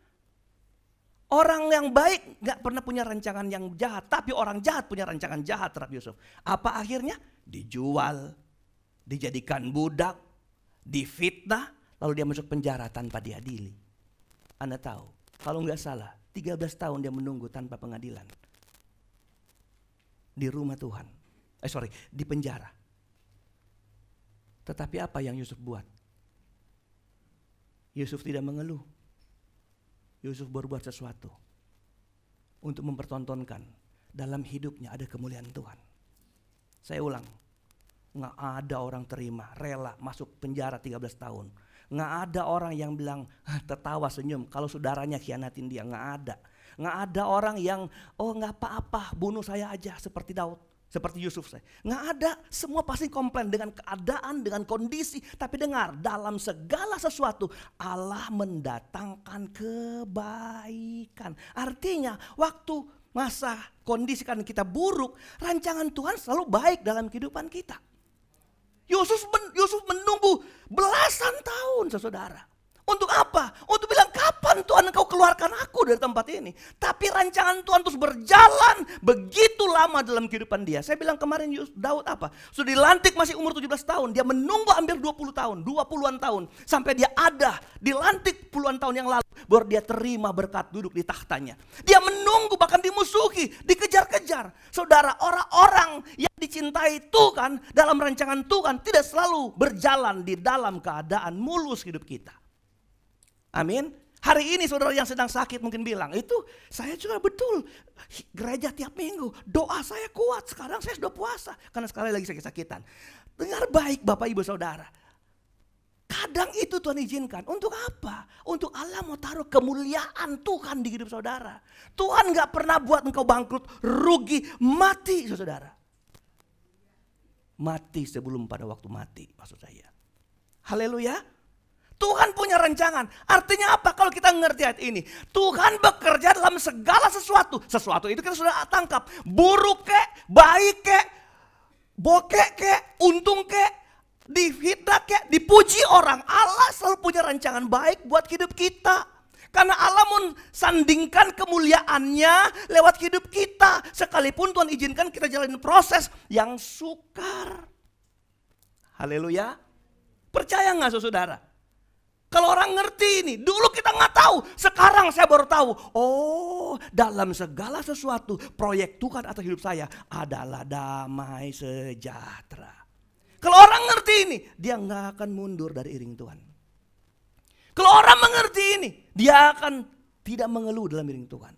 Orang yang baik gak pernah punya rancangan yang jahat. Tapi orang jahat punya rancangan jahat terhadap Yusuf. Apa akhirnya? Dijual, dijadikan budak, difitnah, lalu dia masuk penjara tanpa diadili. Anda tahu, kalau gak salah 13 tahun dia menunggu tanpa pengadilan. Di rumah Tuhan. Di penjara. Tetapi apa yang Yusuf buat? Yusuf tidak mengeluh. Yusuf berbuat sesuatu untuk mempertontonkan dalam hidupnya ada kemuliaan Tuhan. Saya ulang, nggak ada orang terima, rela masuk penjara 13 tahun. Nggak ada orang yang bilang tertawa senyum kalau saudaranya khianatin dia, nggak ada. Nggak ada orang yang nggak apa-apa, bunuh saya aja seperti Daud. Seperti Yusuf saya. Nggak ada, semua pasti komplain dengan keadaan, dengan kondisi. Tapi dengar, dalam segala sesuatu Allah mendatangkan kebaikan. Artinya waktu masa kondisi kan kita buruk, rancangan Tuhan selalu baik dalam kehidupan kita. Yusuf menunggu belasan tahun, saudara. Untuk apa? Untuk bilang kapan Tuhan engkau keluarkan aku dari tempat ini. Tapi rancangan Tuhan terus berjalan begitu lama dalam kehidupan dia. Saya bilang kemarin Daud apa? Sudah dilantik masih umur 17 tahun. Dia menunggu hampir 20 tahun, 20-an tahun. Sampai dia ada dilantik puluhan tahun yang lalu. Baru dia terima berkat duduk di tahtanya. Dia menunggu bahkan dimusuhi, dikejar-kejar. Saudara, orang-orang yang dicintai Tuhan dalam rancangan Tuhan tidak selalu berjalan di dalam keadaan mulus hidup kita. Amin. Hari ini saudara yang sedang sakit mungkin bilang, itu saya juga betul gereja tiap minggu, doa saya kuat, sekarang saya sudah puasa karena sekali lagi sakit-sakitan. Dengar baik Bapak Ibu Saudara, kadang itu Tuhan izinkan. Untuk apa? Untuk Allah mau taruh kemuliaan Tuhan di hidup saudara. Tuhan gak pernah buat engkau bangkrut, rugi, mati saudara. Mati sebelum pada waktu mati maksud saya. Haleluya. Tuhan punya rancangan. Artinya apa kalau kita ngerti ayat ini? Tuhan bekerja dalam segala sesuatu. Sesuatu itu kita sudah tangkap. Buruk kek, baik kek, bokek kek, untung kek, difitnah kek, dipuji orang. Allah selalu punya rancangan baik buat hidup kita. Karena Allah mensandingkan kemuliaannya lewat hidup kita. Sekalipun Tuhan izinkan kita jalanin proses yang sukar. Haleluya. Percaya gak saudara? Kalau orang ngerti ini, dulu kita nggak tahu, sekarang saya baru tahu. Oh, dalam segala sesuatu proyek Tuhan atas hidup saya adalah damai sejahtera. Kalau orang ngerti ini, dia nggak akan mundur dari iring Tuhan. Kalau orang mengerti ini, dia akan tidak mengeluh dalam iring Tuhan.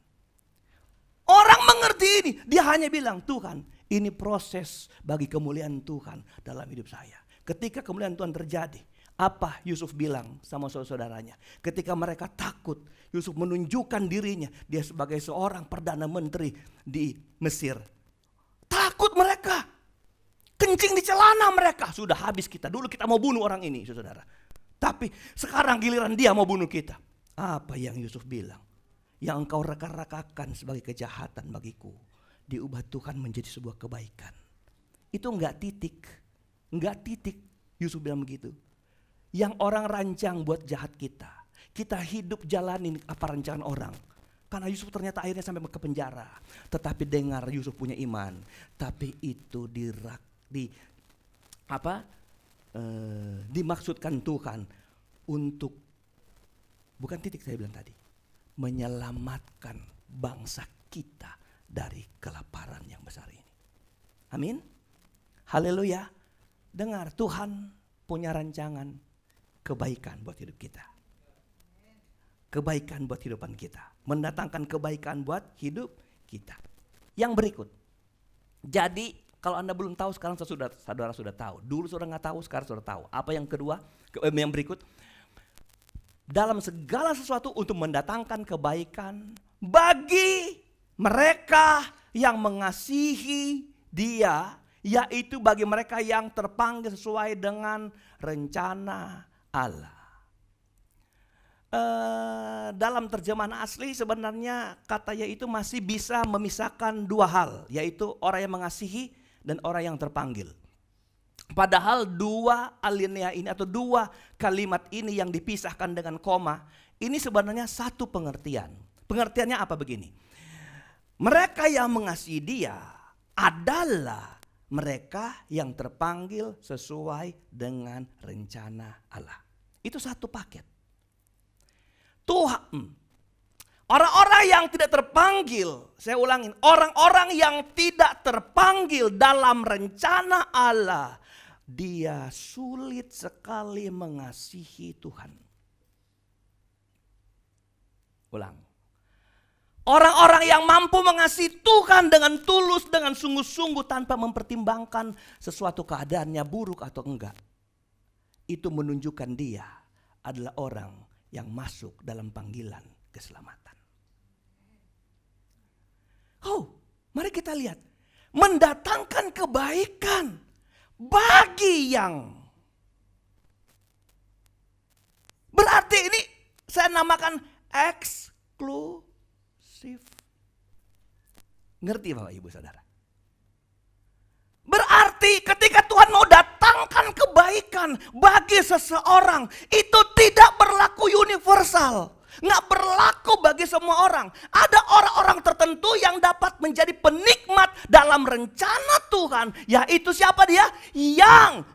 Orang mengerti ini, dia hanya bilang, Tuhan, ini proses bagi kemuliaan Tuhan dalam hidup saya. Ketika kemuliaan Tuhan terjadi, apa Yusuf bilang sama saudara-saudaranya? Ketika mereka takut, Yusuf menunjukkan dirinya. Dia sebagai seorang perdana menteri di Mesir. Takut mereka. Kencing di celana mereka. Sudah habis kita. Dulu kita mau bunuh orang ini, saudara. Tapi sekarang giliran dia mau bunuh kita. Apa yang Yusuf bilang? Yang engkau reka-rekakan sebagai kejahatan bagiku, diubah Tuhan menjadi sebuah kebaikan. Itu enggak titik. Enggak titik. Yusuf bilang begitu. Yang orang rancang buat jahat kita. Kita hidup jalanin apa rancangan orang. Karena Yusuf ternyata akhirnya sampai ke penjara. Tetapi dengar dimaksudkan Tuhan untuk, bukan titik saya bilang tadi, menyelamatkan bangsa kita dari kelaparan yang besar ini. Amin. Haleluya. Dengar, Tuhan punya rancangan kebaikan buat hidup kita. Kebaikan buat kehidupan kita. Mendatangkan kebaikan buat hidup kita. Yang berikut. Jadi kalau Anda belum tahu, sekarang saudara sudah tahu. Dulu saudara nggak tahu, sekarang sudah tahu. Apa yang kedua? Yang berikut. Dalam segala sesuatu untuk mendatangkan kebaikan bagi mereka yang mengasihi Dia, yaitu bagi mereka yang terpanggil sesuai dengan rencana Allah. Dalam terjemahan asli sebenarnya kata yaitu masih bisa memisahkan dua hal, yaitu orang yang mengasihi dan orang yang terpanggil. Padahal dua alinea ini atau dua kalimat ini yang dipisahkan dengan koma, ini sebenarnya satu pengertian. Pengertiannya apa begini? Mereka yang mengasihi Dia adalah mereka yang terpanggil sesuai dengan rencana Allah. Itu satu paket. Tuhan, orang-orang yang tidak terpanggil, saya ulangin, orang-orang yang tidak terpanggil dalam rencana Allah, dia sulit sekali mengasihi Tuhan. Ulang. Orang-orang yang mampu mengasihi Tuhan dengan tulus, dengan sungguh-sungguh tanpa mempertimbangkan sesuatu keadaannya buruk atau enggak, itu menunjukkan dia adalah orang yang masuk dalam panggilan keselamatan. Oh, mari kita lihat. Mendatangkan kebaikan bagi yang. Berarti ini saya namakan eksklusif. Ngerti Bapak Ibu Saudara? Berarti ketika Tuhan mau datangkan kebaikan bagi seseorang, itu tidak berlaku universal. Nggak berlaku bagi semua orang. Ada orang-orang tertentu yang dapat menjadi penikmat dalam rencana Tuhan. Yaitu siapa dia? Yang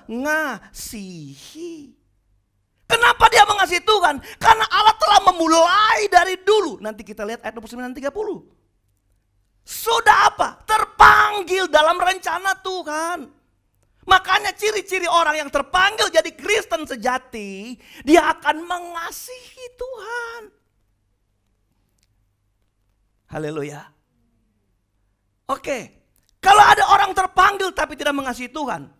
mengasihi. Kenapa dia mengasihi Tuhan? Karena Allah telah memulai dari dulu. Nanti kita lihat ayat 29-30. Sudah apa? Terpanggil dalam rencana Tuhan. Makanya ciri-ciri orang yang terpanggil jadi Kristen sejati, dia akan mengasihi Tuhan. Haleluya. Oke, kalau ada orang terpanggil tapi tidak mengasihi Tuhan,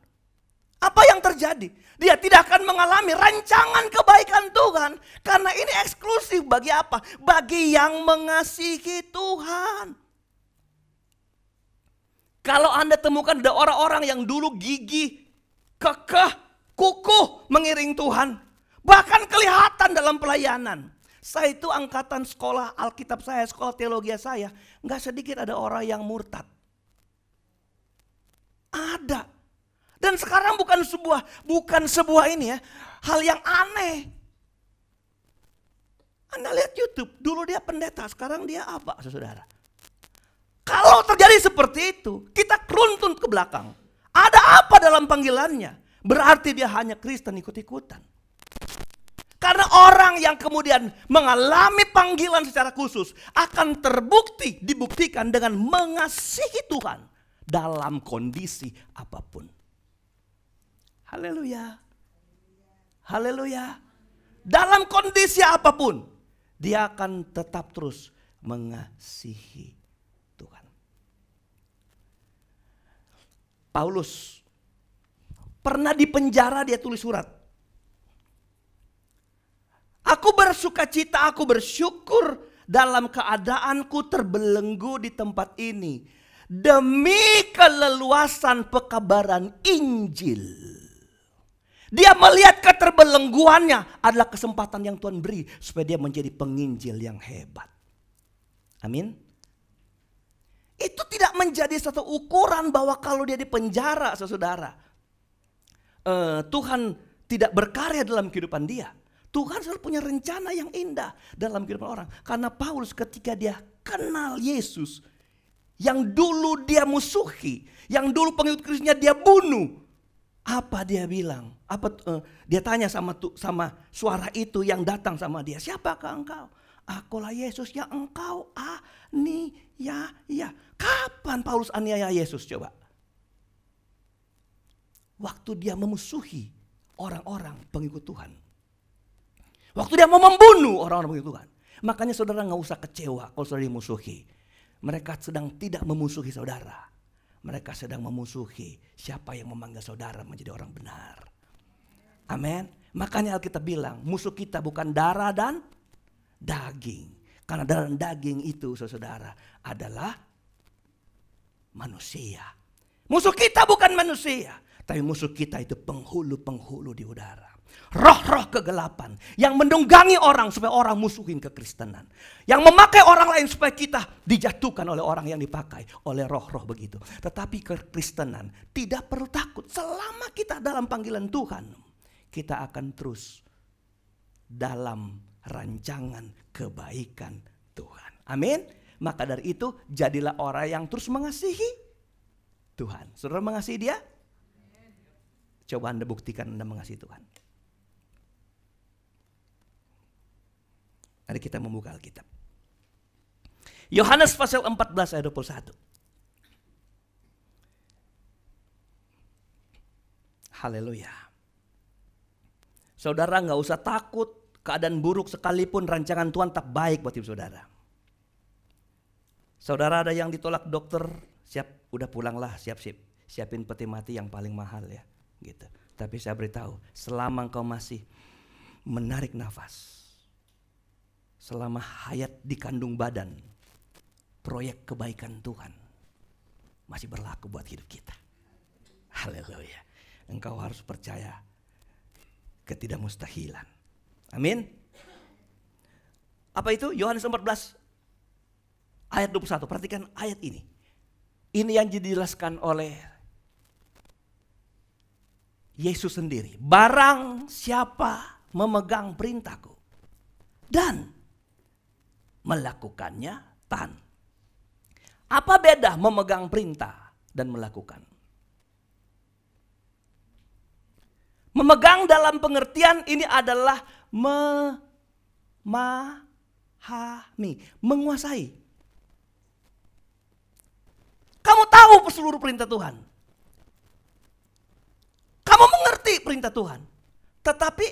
apa yang terjadi? Dia tidak akan mengalami rancangan kebaikan Tuhan. Karena ini eksklusif bagi apa? Bagi yang mengasihi Tuhan. Kalau Anda temukan ada orang-orang yang dulu gigih, kekeh, kukuh mengiring Tuhan. Bahkan kelihatan dalam pelayanan. Saya itu angkatan sekolah Alkitab saya, sekolah teologi saya. Nggak sedikit ada orang yang murtad. Ada. Dan sekarang bukan sebuah ini ya, hal yang aneh. Anda lihat YouTube, dulu dia pendeta, sekarang dia apa saudara? Kalau terjadi seperti itu, kita runtun ke belakang. Ada apa dalam panggilannya? Berarti dia hanya Kristen ikut-ikutan. Karena orang yang kemudian mengalami panggilan secara khusus akan dibuktikan dengan mengasihi Tuhan dalam kondisi apapun. Haleluya. Haleluya. Dalam kondisi apapun, dia akan tetap terus mengasihi Tuhan. Paulus pernah di penjara, dia tulis surat. Aku bersuka cita, aku bersyukur dalam keadaanku terbelenggu di tempat ini demi keleluasan pekabaran Injil. Dia melihat keterbelengguannya adalah kesempatan yang Tuhan beri supaya dia menjadi penginjil yang hebat. Amin. Itu tidak menjadi satu ukuran bahwa kalau dia di penjara, saudara, Tuhan tidak berkarya dalam kehidupan dia. Tuhan selalu punya rencana yang indah dalam kehidupan orang. Karena Paulus ketika dia kenal Yesus, yang dulu dia musuhi, yang dulu pengikut Kristusnya dia bunuh, Apa dia bilang? Dia tanya sama suara itu yang datang sama dia. Siapakah engkau? Akulah Yesus yang engkau aniaya. Kapan Paulus aniaya Yesus coba? Waktu dia memusuhi orang-orang pengikut Tuhan. Waktu dia mau membunuh orang-orang pengikut Tuhan. Makanya saudara gak usah kecewa kalau saudara dimusuhi. Mereka sedang tidak memusuhi saudara. Mereka sedang memusuhi siapa yang memanggil saudara menjadi orang benar. Amin. Makanya Alkitab bilang musuh kita bukan darah dan daging. Karena darah dan daging itu saudara adalah manusia. Musuh kita bukan manusia. Tapi musuh kita itu penghulu-penghulu di udara. Roh-roh kegelapan yang mendunggangi orang supaya orang musuhin kekristenan. Yang memakai orang lain supaya kita dijatuhkan oleh orang yang dipakai oleh roh-roh begitu. Tetapi kekristenan tidak perlu takut. Selama kita dalam panggilan Tuhan, kita akan terus dalam rancangan kebaikan Tuhan. Amin. Maka dari itu jadilah orang yang terus mengasihi Tuhan. Saudara mengasihi dia? Coba Anda buktikan Anda mengasihi Tuhan. Mari kita membuka Alkitab. Yohanes pasal 14 ayat 21. Haleluya. Saudara gak usah takut keadaan buruk sekalipun rancangan Tuhan tetap baik buat hidup saudara. Saudara ada yang ditolak dokter, siap udah pulanglah, siapin peti mati yang paling mahal ya. Gitu. Tapi saya beritahu, selama engkau masih menarik nafas, selama hayat di kandung badan, proyek kebaikan Tuhan masih berlaku buat hidup kita. Haleluya. Engkau harus percaya ketidakmustahilan. Amin. Apa itu? Yohanes 14 ayat 21. Perhatikan ayat ini. Ini yang dijelaskan oleh Yesus sendiri. Barang siapa memegang perintahku dan melakukannya, apa beda memegang perintah dan melakukan? Memegang dalam pengertian ini adalah memahami, menguasai. Kamu tahu seluruh perintah Tuhan. Kamu mengerti perintah Tuhan. Tetapi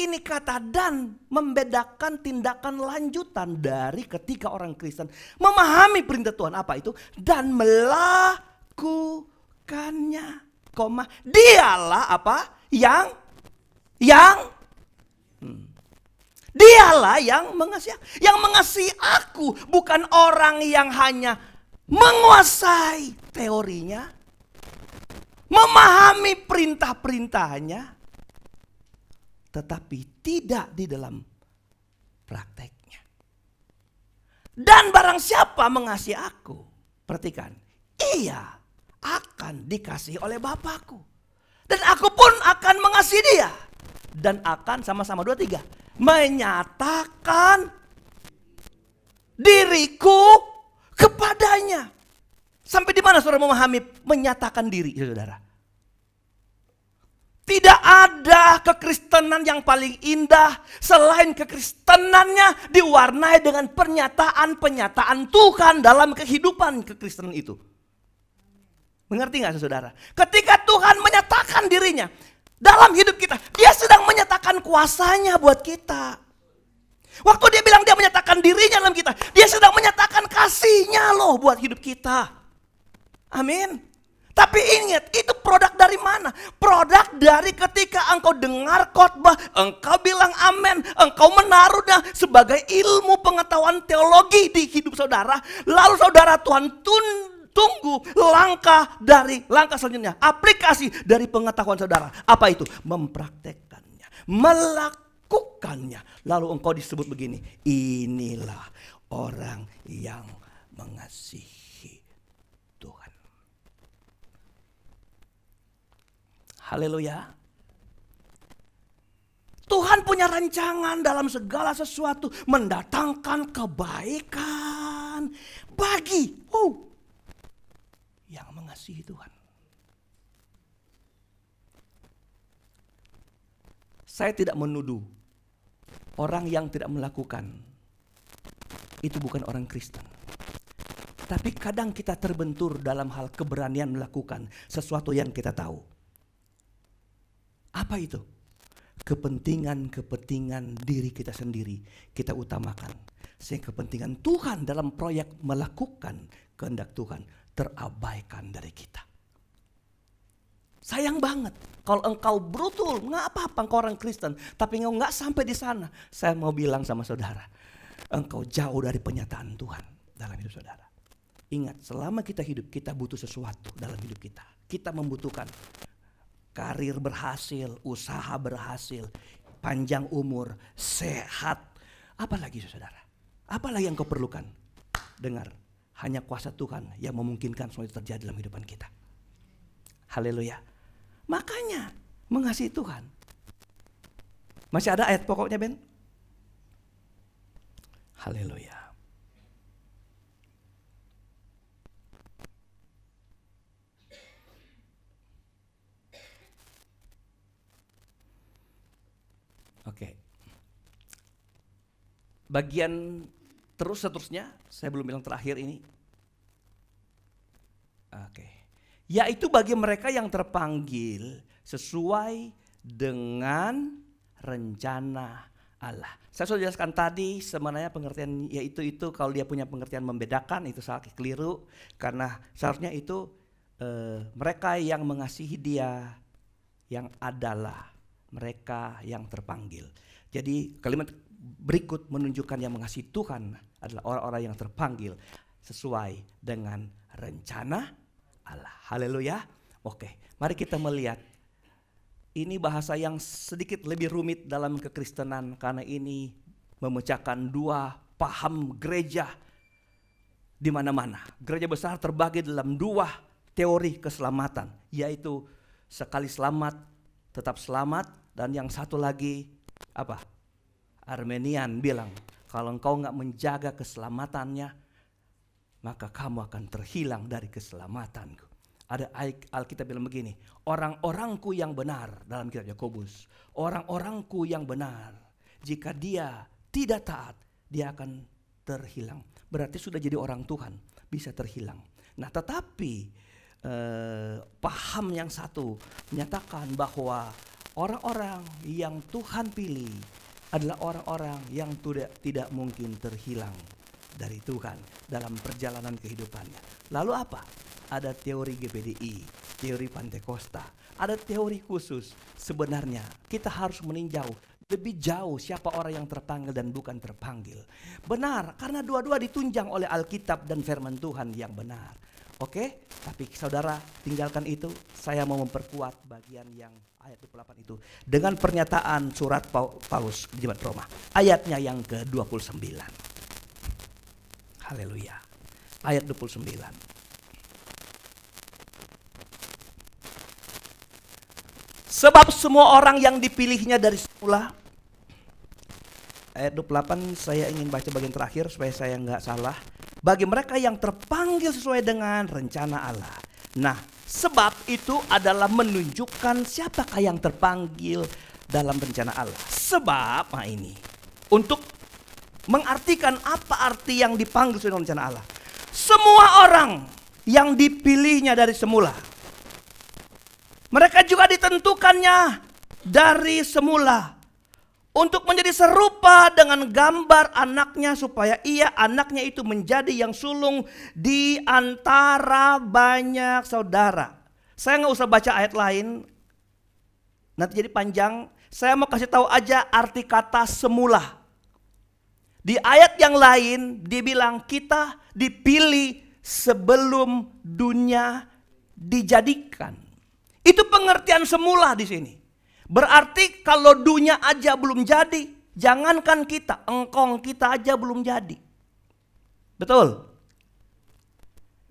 ini kata dan membedakan tindakan lanjutan dari ketika orang Kristen memahami perintah Tuhan. Apa itu? Dan melakukannya. Dialah apa? Dialah yang mengasihi. Yang mengasihi aku bukan orang yang hanya menguasai teorinya, memahami perintah-perintahnya, tetapi tidak di dalam prakteknya. Dan barang siapa mengasihi aku, perhatikan, ia akan dikasihi oleh Bapakku. Dan aku pun akan mengasihi dia. Dan akan sama-sama 2, 3. Menyatakan diriku kepadanya. Sampai di mana saudara memahami menyatakan diri, saudara? Tidak ada kekristenan yang paling indah selain kekristenannya diwarnai dengan pernyataan-pernyataan Tuhan dalam kehidupan kekristenan itu. Mengerti gak saudara? Ketika Tuhan menyatakan dirinya dalam hidup kita, dia sedang menyatakan kuasanya buat kita. Waktu dia bilang dia menyatakan dirinya dalam kita, dia sedang menyatakan kasihnya loh buat hidup kita. Amin. Tapi ingat, itu produk dari mana? Produk dari ketika engkau dengar khotbah, engkau bilang amin, engkau menaruhnya sebagai ilmu pengetahuan teologi di hidup saudara. Lalu saudara Tuhan tunggu langkah selanjutnya, aplikasi dari pengetahuan saudara. Apa itu? Mempraktekkannya, melakukannya. Lalu engkau disebut begini, inilah orang yang mengasihi Tuhan. Haleluya. Tuhan punya rancangan dalam segala sesuatu, mendatangkan kebaikan bagi yang mengasihi Tuhan. Saya tidak menuduh orang yang tidak melakukan itu bukan orang Kristen. Tapi kadang kita terbentur dalam hal keberanian melakukan sesuatu yang kita tahu. Apa itu? Kepentingan diri kita sendiri kita utamakan. Sehingga kepentingan Tuhan dalam proyek melakukan kehendak Tuhan terabaikan dari kita. Sayang banget kalau engkau brutal, nggak apa-apa engkau orang Kristen, tapi engkau nggak sampai di sana. Saya mau bilang sama saudara, engkau jauh dari penyataan Tuhan dalam hidup saudara. Ingat, selama kita hidup, kita butuh sesuatu dalam hidup kita. Kita membutuhkan karir berhasil, usaha berhasil, panjang umur, sehat. Apalagi saudara? Apalagi yang kau perlukan? Dengar, hanya kuasa Tuhan yang memungkinkan semua itu terjadi dalam kehidupan kita. Haleluya. Makanya mengasihi Tuhan. Masih ada ayat pokoknya, Ben? Haleluya. Oke. Bagian seterusnya, saya belum bilang terakhir ini. Oke. Yaitu bagi mereka yang terpanggil sesuai dengan rencana Allah. Saya sudah jelaskan tadi sebenarnya pengertian yaitu itu kalau dia punya pengertian membedakan itu salah keliru. Karena seharusnya itu mereka yang mengasihi dia yang adalah mereka yang terpanggil. Jadi kalimat berikut menunjukkan yang mengasihi Tuhan adalah orang-orang yang terpanggil sesuai dengan rencana Allah. Haleluya. Oke, mari kita melihat. Ini bahasa yang sedikit lebih rumit dalam kekristenan karena ini memecahkan dua paham gereja di mana-mana. Gereja besar terbagi dalam dua teori keselamatan, yaitu sekali selamat tetap selamat, dan yang satu lagi apa? Armenian bilang kalau engkau nggak menjaga keselamatannya maka kamu akan terhilang dari keselamatanku. Ada Alkitab bilang begini, orang-orangku yang benar dalam kitab Yakobus, orang-orangku yang benar, jika dia tidak taat, dia akan terhilang. Berarti sudah jadi orang Tuhan, bisa terhilang. Nah tetapi paham yang satu menyatakan bahwa orang-orang yang Tuhan pilih adalah orang-orang yang tidak mungkin terhilang dari Tuhan dalam perjalanan kehidupannya. Lalu apa? Ada teori GPDI, teori Pantekosta, ada teori khusus. Sebenarnya kita harus meninjau lebih jauh siapa orang yang terpanggil dan bukan terpanggil. Benar, karena dua-dua ditunjang oleh Alkitab dan firman Tuhan yang benar. Oke, tapi saudara tinggalkan itu. Saya mau memperkuat bagian yang ayat 28 itu dengan pernyataan surat Paulus di jemaat Roma. Ayatnya yang ke-29. Haleluya. Ayat 29. Sebab semua orang yang dipilihnya dari semula. Ayat 28 saya ingin baca bagian terakhir supaya saya nggak salah. Bagi mereka yang terpanggil sesuai dengan rencana Allah. Nah, sebab itu adalah menunjukkan siapakah yang terpanggil dalam rencana Allah. Sebab, nah ini, untuk mengartikan apa arti yang dipanggil sesuai dengan rencana Allah. Semua orang yang dipilihnya dari semula. Mereka juga ditentukannya dari semula untuk menjadi serupa dengan gambar anaknya supaya anaknya itu menjadi yang sulung di antara banyak saudara. Saya nggak usah baca ayat lain, nanti jadi panjang. Saya mau kasih tahu aja arti kata semula. Di ayat yang lain dibilang kita dipilih sebelum dunia dijadikan. Itu pengertian semula di sini. Berarti kalau dunia aja belum jadi, jangankan kita, engkong kita aja belum jadi. Betul?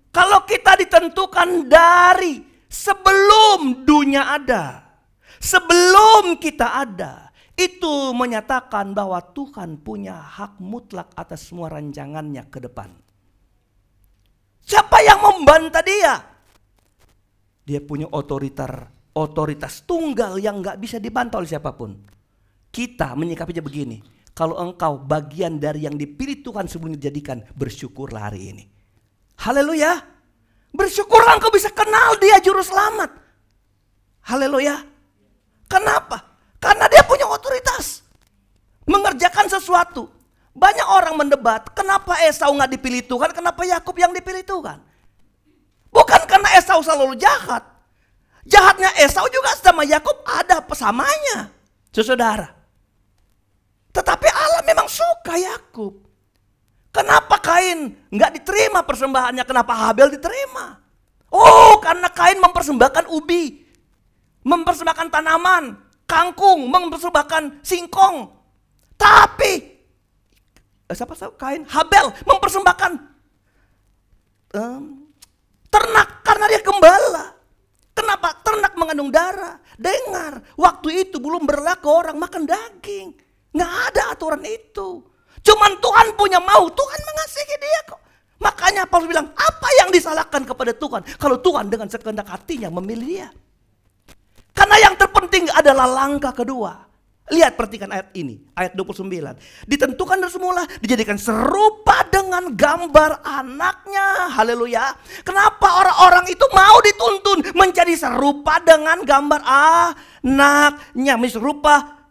Kalau kita ditentukan dari sebelum dunia ada, sebelum kita ada, itu menyatakan bahwa Tuhan punya hak mutlak atas semua rancangannya ke depan. Siapa yang membantah dia? Dia punya otoritas tunggal yang gak bisa dibantah oleh siapapun. Kita menyikapinya begini. Kalau engkau bagian dari yang dipilih Tuhan sebelum dijadikan, bersyukurlah hari ini. Haleluya. Bersyukurlah engkau bisa kenal dia juru selamat. Haleluya. Kenapa? Karena dia punya otoritas. Mengerjakan sesuatu. Banyak orang mendebat, kenapa Esau nggak dipilih Tuhan, kenapa Yakub yang dipilih Tuhan? Bukan karena Esau selalu jahat. Jahatnya Esau juga sama Yakub ada pesamanya, saudara. Tetapi Allah memang suka Yakub. Kenapa Kain nggak diterima persembahannya, kenapa Habel diterima? Oh, karena Kain mempersembahkan ubi, mempersembahkan tanaman, kangkung, mempersembahkan singkong. Tapi Kain, Habel mempersembahkan ternak karena dia gembala. Kenapa? Ternak mengandung darah. Dengar, waktu itu belum berlaku orang makan daging. Nggak ada aturan itu. Cuman Tuhan punya mau, Tuhan mengasihi dia kok. Makanya Paulus bilang, apa yang disalahkan kepada Tuhan kalau Tuhan dengan sekehendak hatinya memilih dia? Karena yang terpenting adalah langkah kedua. Lihat, perhatikan ayat ini, ayat 29. Ditentukan dari semula, dijadikan serupa dengan gambar anaknya. Haleluya. Kenapa orang-orang itu mau dituntun menjadi serupa dengan gambar anaknya? Serupa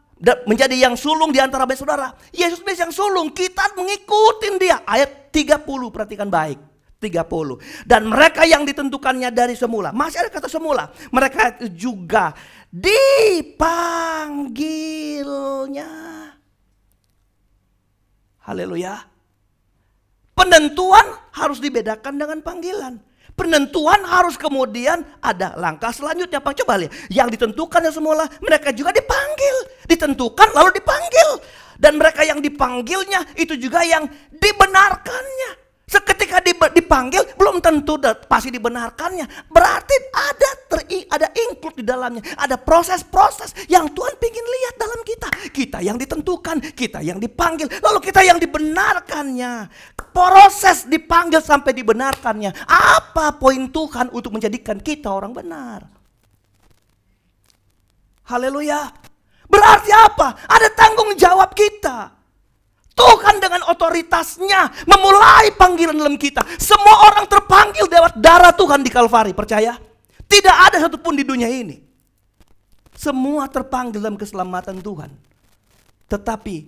menjadi yang sulung di antara saudara. Yesus yang sulung, kita mengikuti dia. Ayat 30, perhatikan baik. 30. Dan mereka yang ditentukannya dari semula. Masih ada kata semula. Mereka juga dipanggilnya. Haleluya. Penentuan harus dibedakan dengan panggilan. Penentuan harus kemudian ada langkah selanjutnya. Coba lihat. Yang ditentukannya semula, mereka juga dipanggil. Ditentukan lalu dipanggil. Dan mereka yang dipanggilnya itu juga yang dibenarkannya. Seketika dipanggil belum tentu pasti dibenarkannya. Berarti ada include di dalamnya. Ada proses-proses yang Tuhan ingin lihat dalam kita. Kita yang ditentukan, kita yang dipanggil, lalu kita yang dibenarkannya. Proses dipanggil sampai dibenarkannya. Apa poin Tuhan untuk menjadikan kita orang benar? Haleluya. Berarti apa? Ada tanggung jawab kita. Tuhan dengan otoritasnya memulai panggilan dalam kita. Semua orang terpanggil lewat darah Tuhan di Kalvari, percaya? Tidak ada satupun di dunia ini. Semua terpanggil dalam keselamatan Tuhan. Tetapi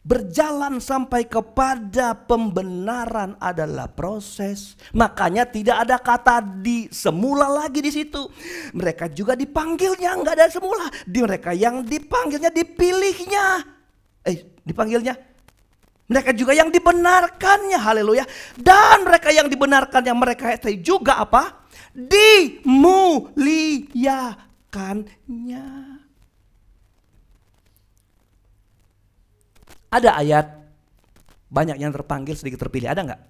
berjalan sampai kepada pembenaran adalah proses. Makanya tidak ada kata di semula lagi di situ. Mereka juga dipanggilnya, enggak ada semula. Mereka yang dipanggilnya, dipilihnya. Dipanggilnya. Mereka juga yang dibenarkannya, haleluya. Dan mereka yang dibenarkannya, mereka juga apa? Dimuliakannya. Ada ayat, banyak yang terpanggil, sedikit terpilih. Ada nggak?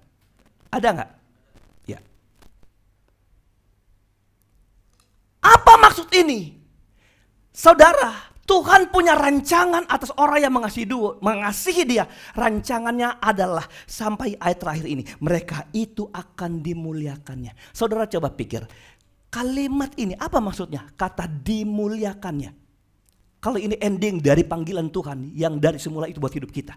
Ada nggak? Ya. Apa maksud ini? Saudara, Tuhan punya rancangan atas orang yang mengasihi dia. Rancangannya adalah sampai ayat terakhir ini. Mereka itu akan dimuliakannya. Saudara coba pikir. Kalimat ini apa maksudnya? Kata dimuliakannya. Kalau ini ending dari panggilan Tuhan yang dari semula itu buat hidup kita.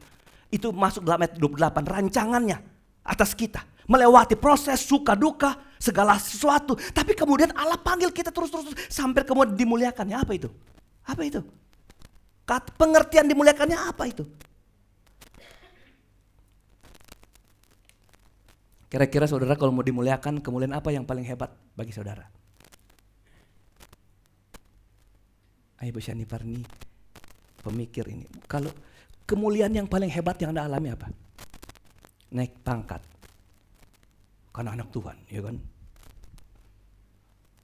Itu masuk dalam ayat 28. Rancangannya atas kita. Melewati proses suka duka segala sesuatu. Tapi kemudian Allah panggil kita terus-terus sampai kemudian dimuliakannya. Apa itu? Apa itu? Pengertian dimuliakannya apa itu? Kira-kira saudara kalau mau dimuliakan, kemuliaan apa yang paling hebat bagi saudara? Ayo Bu Shani Parni, pemikir ini. Kalau kemuliaan yang paling hebat yang Anda alami apa? Naik pangkat. Karena anak Tuhan, ya kan?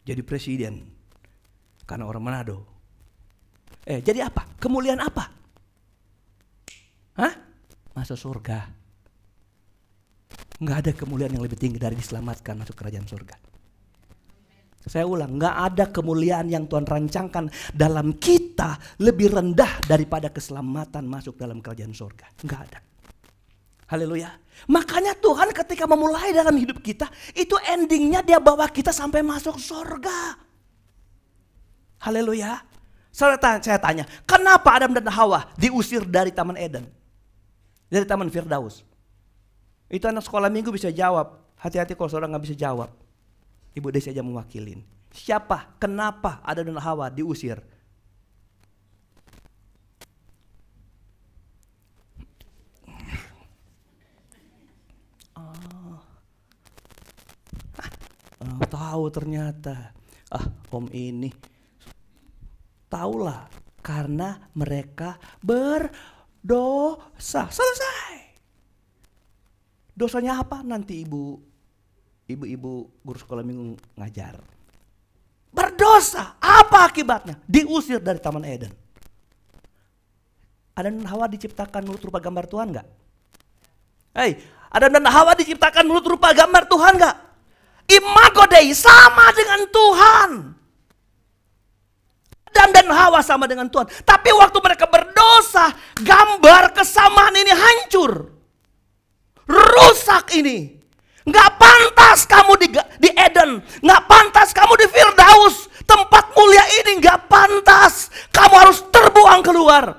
Jadi presiden. Karena orang Manado. Jadi apa? Kemuliaan apa? Hah? Masuk surga. Nggak ada kemuliaan yang lebih tinggi dari diselamatkan masuk kerajaan surga. Saya ulang, nggak ada kemuliaan yang Tuhan rancangkan dalam kita lebih rendah daripada keselamatan masuk dalam kerajaan surga. Nggak ada. Haleluya. Makanya Tuhan ketika memulai dalam hidup kita, itu endingnya dia bawa kita sampai masuk surga. Haleluya. Saya tanya, kenapa Adam dan Hawa diusir dari Taman Eden? Dari Taman Firdaus? Itu anak sekolah minggu bisa jawab. Hati-hati kalau saudara nggak bisa jawab. Ibu Desi aja mewakilin. Siapa? Kenapa Adam dan Hawa diusir? Tahu ternyata. Om ini. Taulah, karena mereka berdosa. Selesai. Dosanya apa? Nanti ibu-ibu guru sekolah minggu ngajar. Berdosa. Apa akibatnya? Diusir dari Taman Eden. Adam dan Hawa diciptakan menurut rupa gambar Tuhan enggak? Adam dan Hawa diciptakan menurut rupa gambar Tuhan enggak? Imago Dei sama dengan Tuhan. Adam dan Hawa sama dengan Tuhan. Tapi waktu mereka berdosa, gambar kesamaan ini hancur. Rusak ini. Nggak pantas kamu di Eden. Nggak pantas kamu di Firdaus. Tempat mulia ini nggak pantas. Kamu harus terbuang keluar.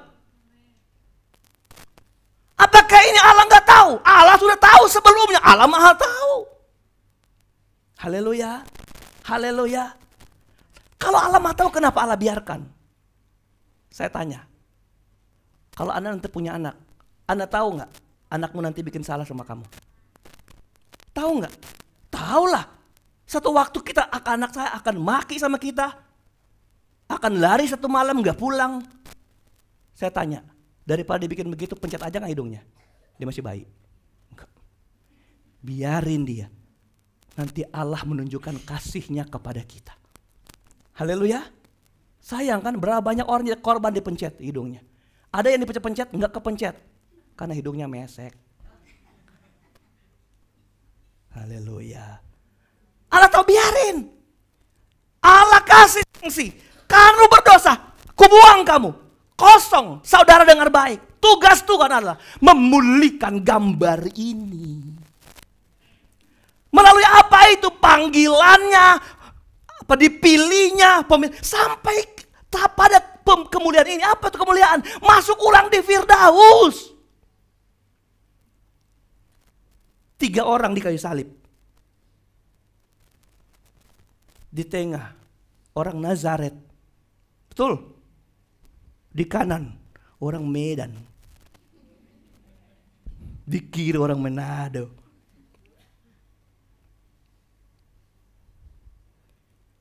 Apakah ini Allah nggak tahu? Allah sudah tahu sebelumnya. Allah Maha tahu. Haleluya. Haleluya. Kalau Allah Maha tahu, kenapa Allah biarkan? Saya tanya. Kalau Anda nanti punya anak, Anda tahu nggak anakmu nanti bikin salah sama kamu? Tahu nggak? Tahulah. Satu waktu anak saya akan maki sama kita, akan lari satu malam nggak pulang. Saya tanya, daripada dibikin begitu, pencet aja nggak hidungnya? Dia masih bayi. Enggak. Biarin dia. Nanti Allah menunjukkan kasihnya kepada kita. Haleluya. Sayang kan, berapa banyak orang jadi korban dipencet hidungnya. Ada yang dipencet-pencet, enggak kepencet. Karena hidungnya mesek. Haleluya. Allah tahu, biarin. Allah kasih sanksi. Kamu berdosa, kubuang kamu. Kosong. Saudara dengar baik. Tugas Tuhan adalah memulihkan gambar ini. Melalui apa itu? Panggilannya, dipilihnya, sampai pada kemuliaan ini. Apa itu kemuliaan? Masuk ulang di Firdaus. 3 orang di kayu salib. Di tengah orang Nazaret. Betul. Di kanan orang Medan. Di kiri orang Manado.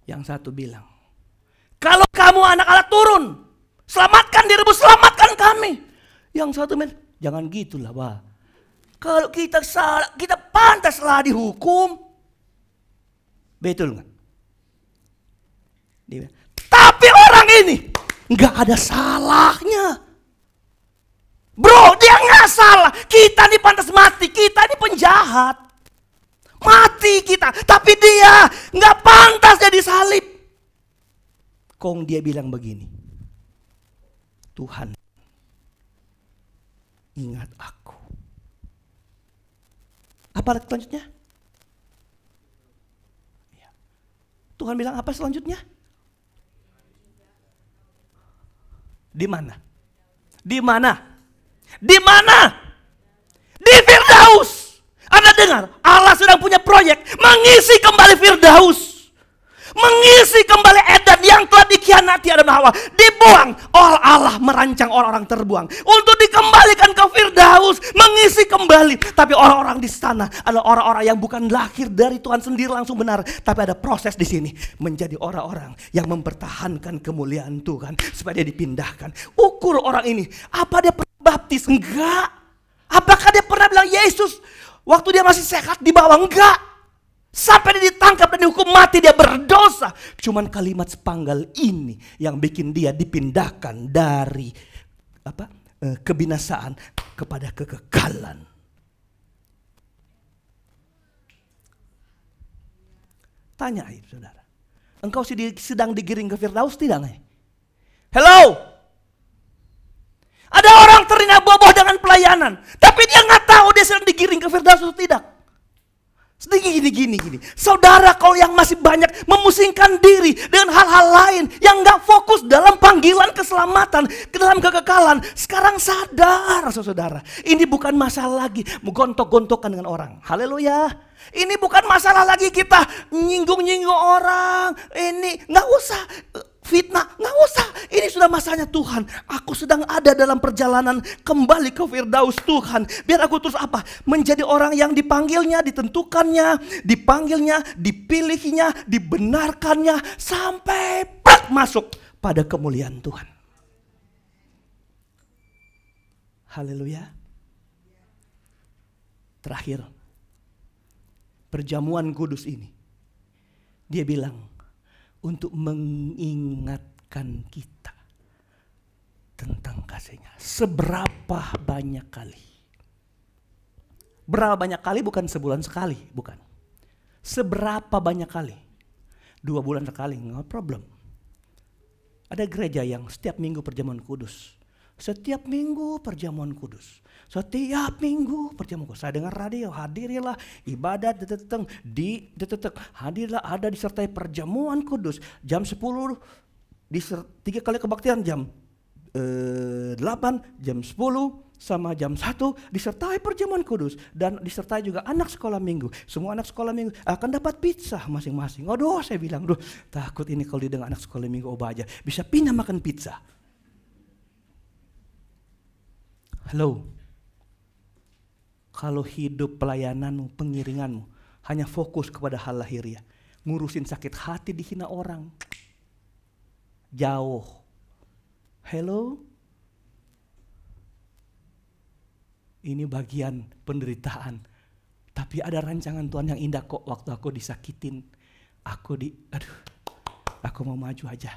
Yang satu bilang, kalau kamu anak Allah turun, selamatkan dirimu, selamatkan kami. Yang satu bilang, jangan gitulah Pak. Kalau kita salah, kita pantaslah dihukum. Betul nggak? Tapi orang ini nggak ada salahnya. Bro, dia nggak salah. Kita ini pantas mati, kita ini penjahat. Mati kita, tapi dia nggak pantas jadi salib. Kong dia bilang begini, Tuhan, ingat aku. Apa selanjutnya? Tuhan bilang apa selanjutnya? Di mana? Di mana? Di mana? Di Firdaus. Anda dengar, Allah sedang punya proyek mengisi kembali Firdaus. Mengisi kembali Eden yang telah dikhianati Adam dan Hawa. Dibuang. Allah merancang orang-orang terbuang untuk dikembalikan ke Firdaus. Mengisi kembali. Tapi orang-orang di sana adalah orang-orang yang bukan lahir dari Tuhan sendiri langsung benar. Tapi ada proses di sini. Menjadi orang-orang yang mempertahankan kemuliaan Tuhan. Supaya dia dipindahkan. Ukur orang ini. Apa dia pernah baptis? Enggak. Apakah dia pernah bilang Yesus waktu dia masih sehat di bawah? Enggak. Sampai dia ditangkap dan dihukum mati, dia berdosa. Cuman kalimat sepanggal ini yang bikin dia dipindahkan dari kebinasaan kepada kekekalan. Tanya saudara, engkau sedang digiring ke Firdaus tidak? Hello? Ada orang terindah boboh dengan pelayanan, tapi dia nggak tahu dia sedang digiring ke Firdaus atau tidak. Gini. Saudara, kalau yang masih banyak memusingkan diri dengan hal-hal lain yang gak fokus dalam panggilan keselamatan, ke dalam kekekalan, sekarang sadar saudara, ini bukan masalah lagi menggontok-gontokan dengan orang. Haleluya. Ini bukan masalah lagi kita nyinggung-nyinggung orang. Ini gak usah fitnah, gak usah. Ini sudah masanya Tuhan. Aku sedang ada dalam perjalanan kembali ke Firdaus Tuhan. Biar aku terus apa? Menjadi orang yang dipanggilnya, ditentukannya, dipanggilnya, dipilihnya, dibenarkannya. Sampai masuk pada kemuliaan Tuhan. Haleluya. Terakhir, perjamuan kudus ini, dia bilang untuk mengingatkan kita tentang kasihnya. Seberapa banyak kali? Berapa banyak kali? Bukan sebulan sekali, bukan. Seberapa banyak kali? 2 bulan sekali, no problem. Ada gereja yang setiap minggu perjamuan kudus. Setiap minggu perjamuan kudus. Setiap minggu perjamuan kudus. Saya dengar radio, hadirilah ibadat hadirlah, ada disertai perjamuan kudus. Jam 10 3 kali kebaktian, jam 8, jam 10 sama jam 1 disertai perjamuan kudus. Dan disertai juga anak sekolah minggu. Semua anak sekolah minggu akan dapat pizza masing-masing. Aduh, saya bilang, takut ini kalau didengar anak sekolah minggu aja bisa pindah makan pizza. Halo, kalau hidup pelayananmu, pengiringanmu hanya fokus kepada hal lahiriah, ngurusin sakit hati, dihina orang, jauh. Hello, ini bagian penderitaan. Tapi ada rancangan Tuhan yang indah kok. Waktu aku disakitin, aku mau maju aja.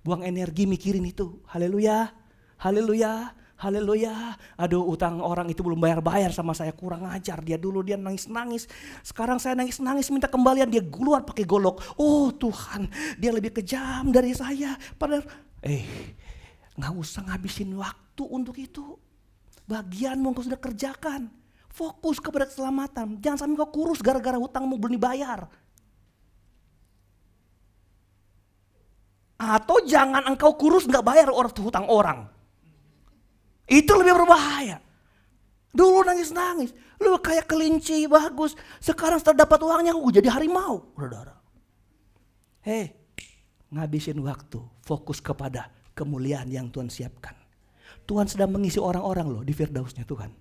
Buang energi mikirin itu. Haleluya, haleluya. Haleluya. Aduh, utang orang itu belum bayar-bayar sama saya, kurang ajar. Dia nangis-nangis. Sekarang saya nangis-nangis minta kembalian, dia keluar pakai golok. Oh Tuhan, dia lebih kejam dari saya. Padahal gak usah ngabisin waktu untuk itu. Bagianmu kau sudah kerjakan. Fokus kepada keselamatan. Jangan sampai kau kurus gara-gara hutangmu belum dibayar. Atau jangan engkau kurus gak bayar hutang orang. Itu lebih berbahaya. Dulu nangis-nangis, lu kayak kelinci bagus. Sekarang setelah dapat uangnya, jadi harimau, saudara. Ngabisin waktu, fokus kepada kemuliaan yang Tuhan siapkan. Tuhan sedang mengisi orang-orang loh di Firdausnya Tuhan.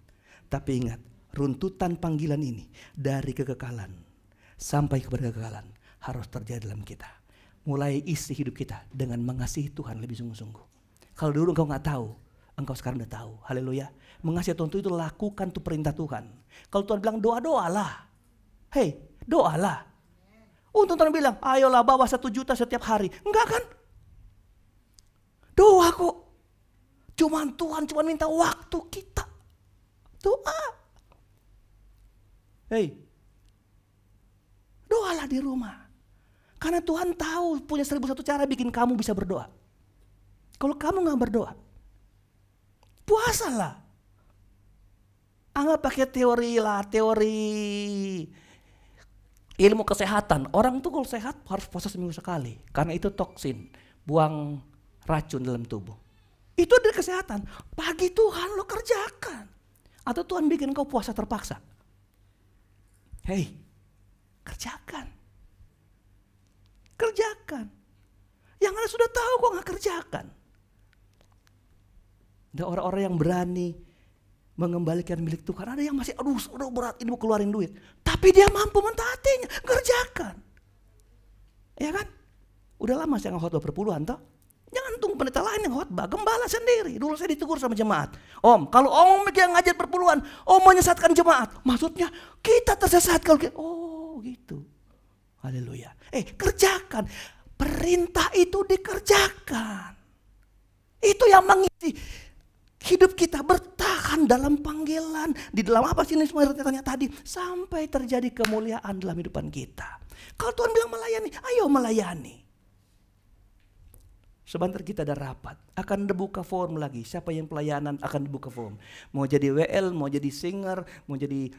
Tapi ingat, runtutan panggilan ini dari kekekalan sampai kepada kekekalan harus terjadi dalam kita. Mulai isi hidup kita dengan mengasihi Tuhan lebih sungguh-sungguh. Kalau dulu engkau gak tahu, engkau sekarang udah tahu. Haleluya. Mengasihi Tuhan itu lakukan tuh perintah Tuhan. Kalau Tuhan bilang doalah. Doalah. Untuk Tuhan bilang, ayolah bawa 1 juta setiap hari. Enggak kan? Doa kok. Cuman Tuhan cuma minta waktu kita. Doa. Doalah di rumah. Karena Tuhan tahu punya 1001 cara bikin kamu bisa berdoa. Kalau kamu gak berdoa, puasalah. Anggap pakai teori ilmu kesehatan. Orang tuh kalau sehat harus puasa seminggu sekali. Karena itu toksin, buang racun dalam tubuh. Itu dari kesehatan. Pagi Tuhan lo kerjakan. Atau Tuhan bikin kau puasa terpaksa. Kerjakan. Yang Anda sudah tahu kok gak kerjakan. Ada orang-orang yang berani mengembalikan milik Tuhan. Ada yang masih aduh berat ini mau keluarin duit. Tapi dia mampu mentaatinya. Kerjakan. Ya kan? Udah lama saya nge-khotbah perpuluhan toh. Jangan tunggu pendeta lain yang khotbah. Gembala sendiri. Dulu saya ditegur sama jemaat. Om, kalau om yang ngajar perpuluhan, om menyesatkan jemaat. Maksudnya kita tersesat kalau gitu. Haleluya. Kerjakan. Perintah itu dikerjakan. Itu yang mengisi hidup kita, bertahan dalam panggilan. Di dalam apa sih ini semua tanya tadi. Sampai terjadi kemuliaan dalam hidupan kita. Kalau Tuhan bilang melayani, ayo melayani. Sebentar kita ada rapat. Akan dibuka form lagi. Siapa yang pelayanan akan dibuka form. Mau jadi WL, mau jadi singer, mau jadi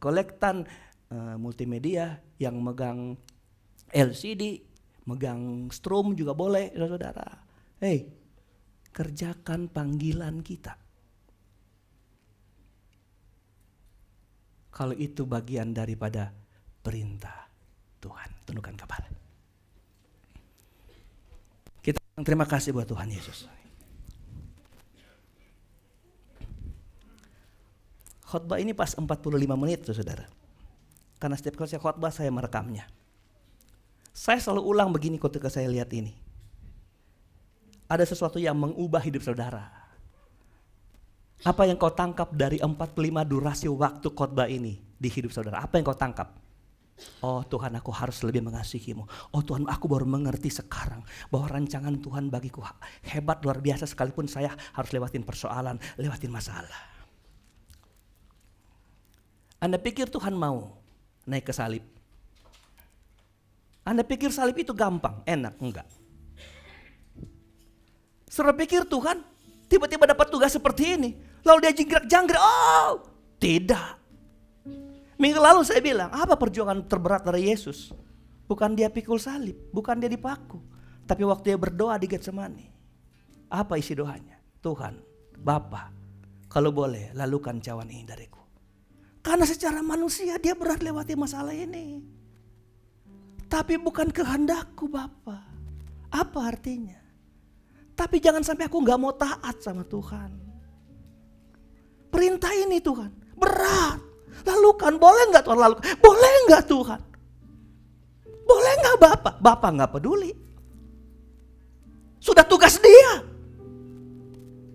kolektan. multimedia, yang megang LCD, megang strom juga boleh, saudara. Hei, kerjakan panggilan kita. Kalau itu bagian daripada perintah Tuhan. Tundukkan kepala. Kita terima kasih buat Tuhan Yesus. Khotbah ini pas 45 menit tuh saudara. Karena setiap kali saya khotbah saya merekamnya. Saya selalu ulang begini ketika saya lihat ini. Ada sesuatu yang mengubah hidup saudara. Apa yang kau tangkap dari 45 durasi waktu khotbah ini di hidup saudara? Apa yang kau tangkap? Oh Tuhan, aku harus lebih mengasihimu. Oh Tuhan, aku baru mengerti sekarang bahwa rancangan Tuhan bagiku hebat luar biasa, sekalipun saya harus lewatin persoalan, lewatin masalah. Anda pikir Tuhan mau naik ke salib? Anda pikir salib itu gampang, enak? Enggak. Saudara pikir Tuhan tiba-tiba dapat tugas seperti ini, lalu dia jingkrak-jangkrik? Oh, tidak. Minggu lalu saya bilang, apa perjuangan terberat dari Yesus? Bukan dia pikul salib, bukan dia dipaku, tapi waktu dia berdoa di Getsemani. Apa isi doanya? Tuhan, Bapa, kalau boleh lalukan cawan ini dariku. Karena secara manusia dia berat lewati masalah ini. Tapi bukan kehendakku Bapa. Apa artinya? Tapi jangan sampai aku gak mau taat sama Tuhan. Perintah ini Tuhan berat. Lalukan, boleh gak Tuhan lalukan? Boleh gak Tuhan? Boleh gak Bapak? Bapak gak peduli. Sudah tugas dia.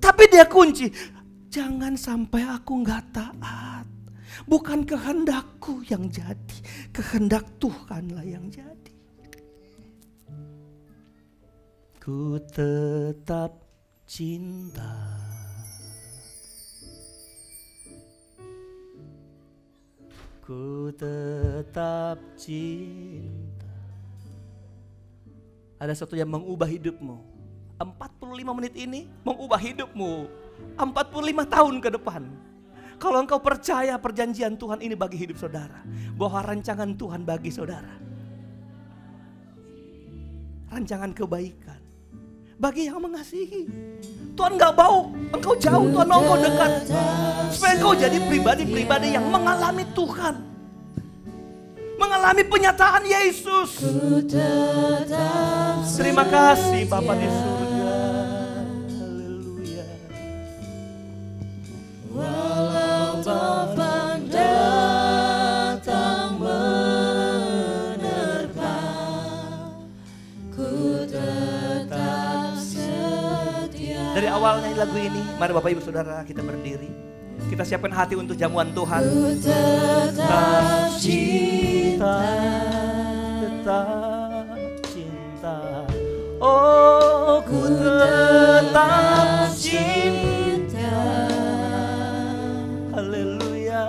Tapi dia kunci. Jangan sampai aku gak taat. Bukan kehendakku yang jadi, kehendak Tuhanlah yang jadi. Ku tetap cinta. Ku tetap cinta. Ada sesuatu yang mengubah hidupmu. 45 menit ini mengubah hidupmu 45 tahun ke depan. Kalau engkau percaya perjanjian Tuhan ini bagi hidup saudara, bahwa rancangan Tuhan bagi saudara, rancangan kebaikan bagi yang mengasihi. Tuhan gak mau engkau jauh, Tuhan mau engkau dekat, supaya engkau jadi pribadi-pribadi yang mengalami Tuhan, mengalami penyataan Yesus. Terima kasih Bapa di surga. Taufan datang menerpa, ku tetap setia. Dari awalnya lagu ini, mari Bapak Ibu Saudara kita berdiri. Kita siapkan hati untuk jamuan Tuhan. Ku tetap cinta, tetap cinta. Oh, ku tetap cinta. Haleluya.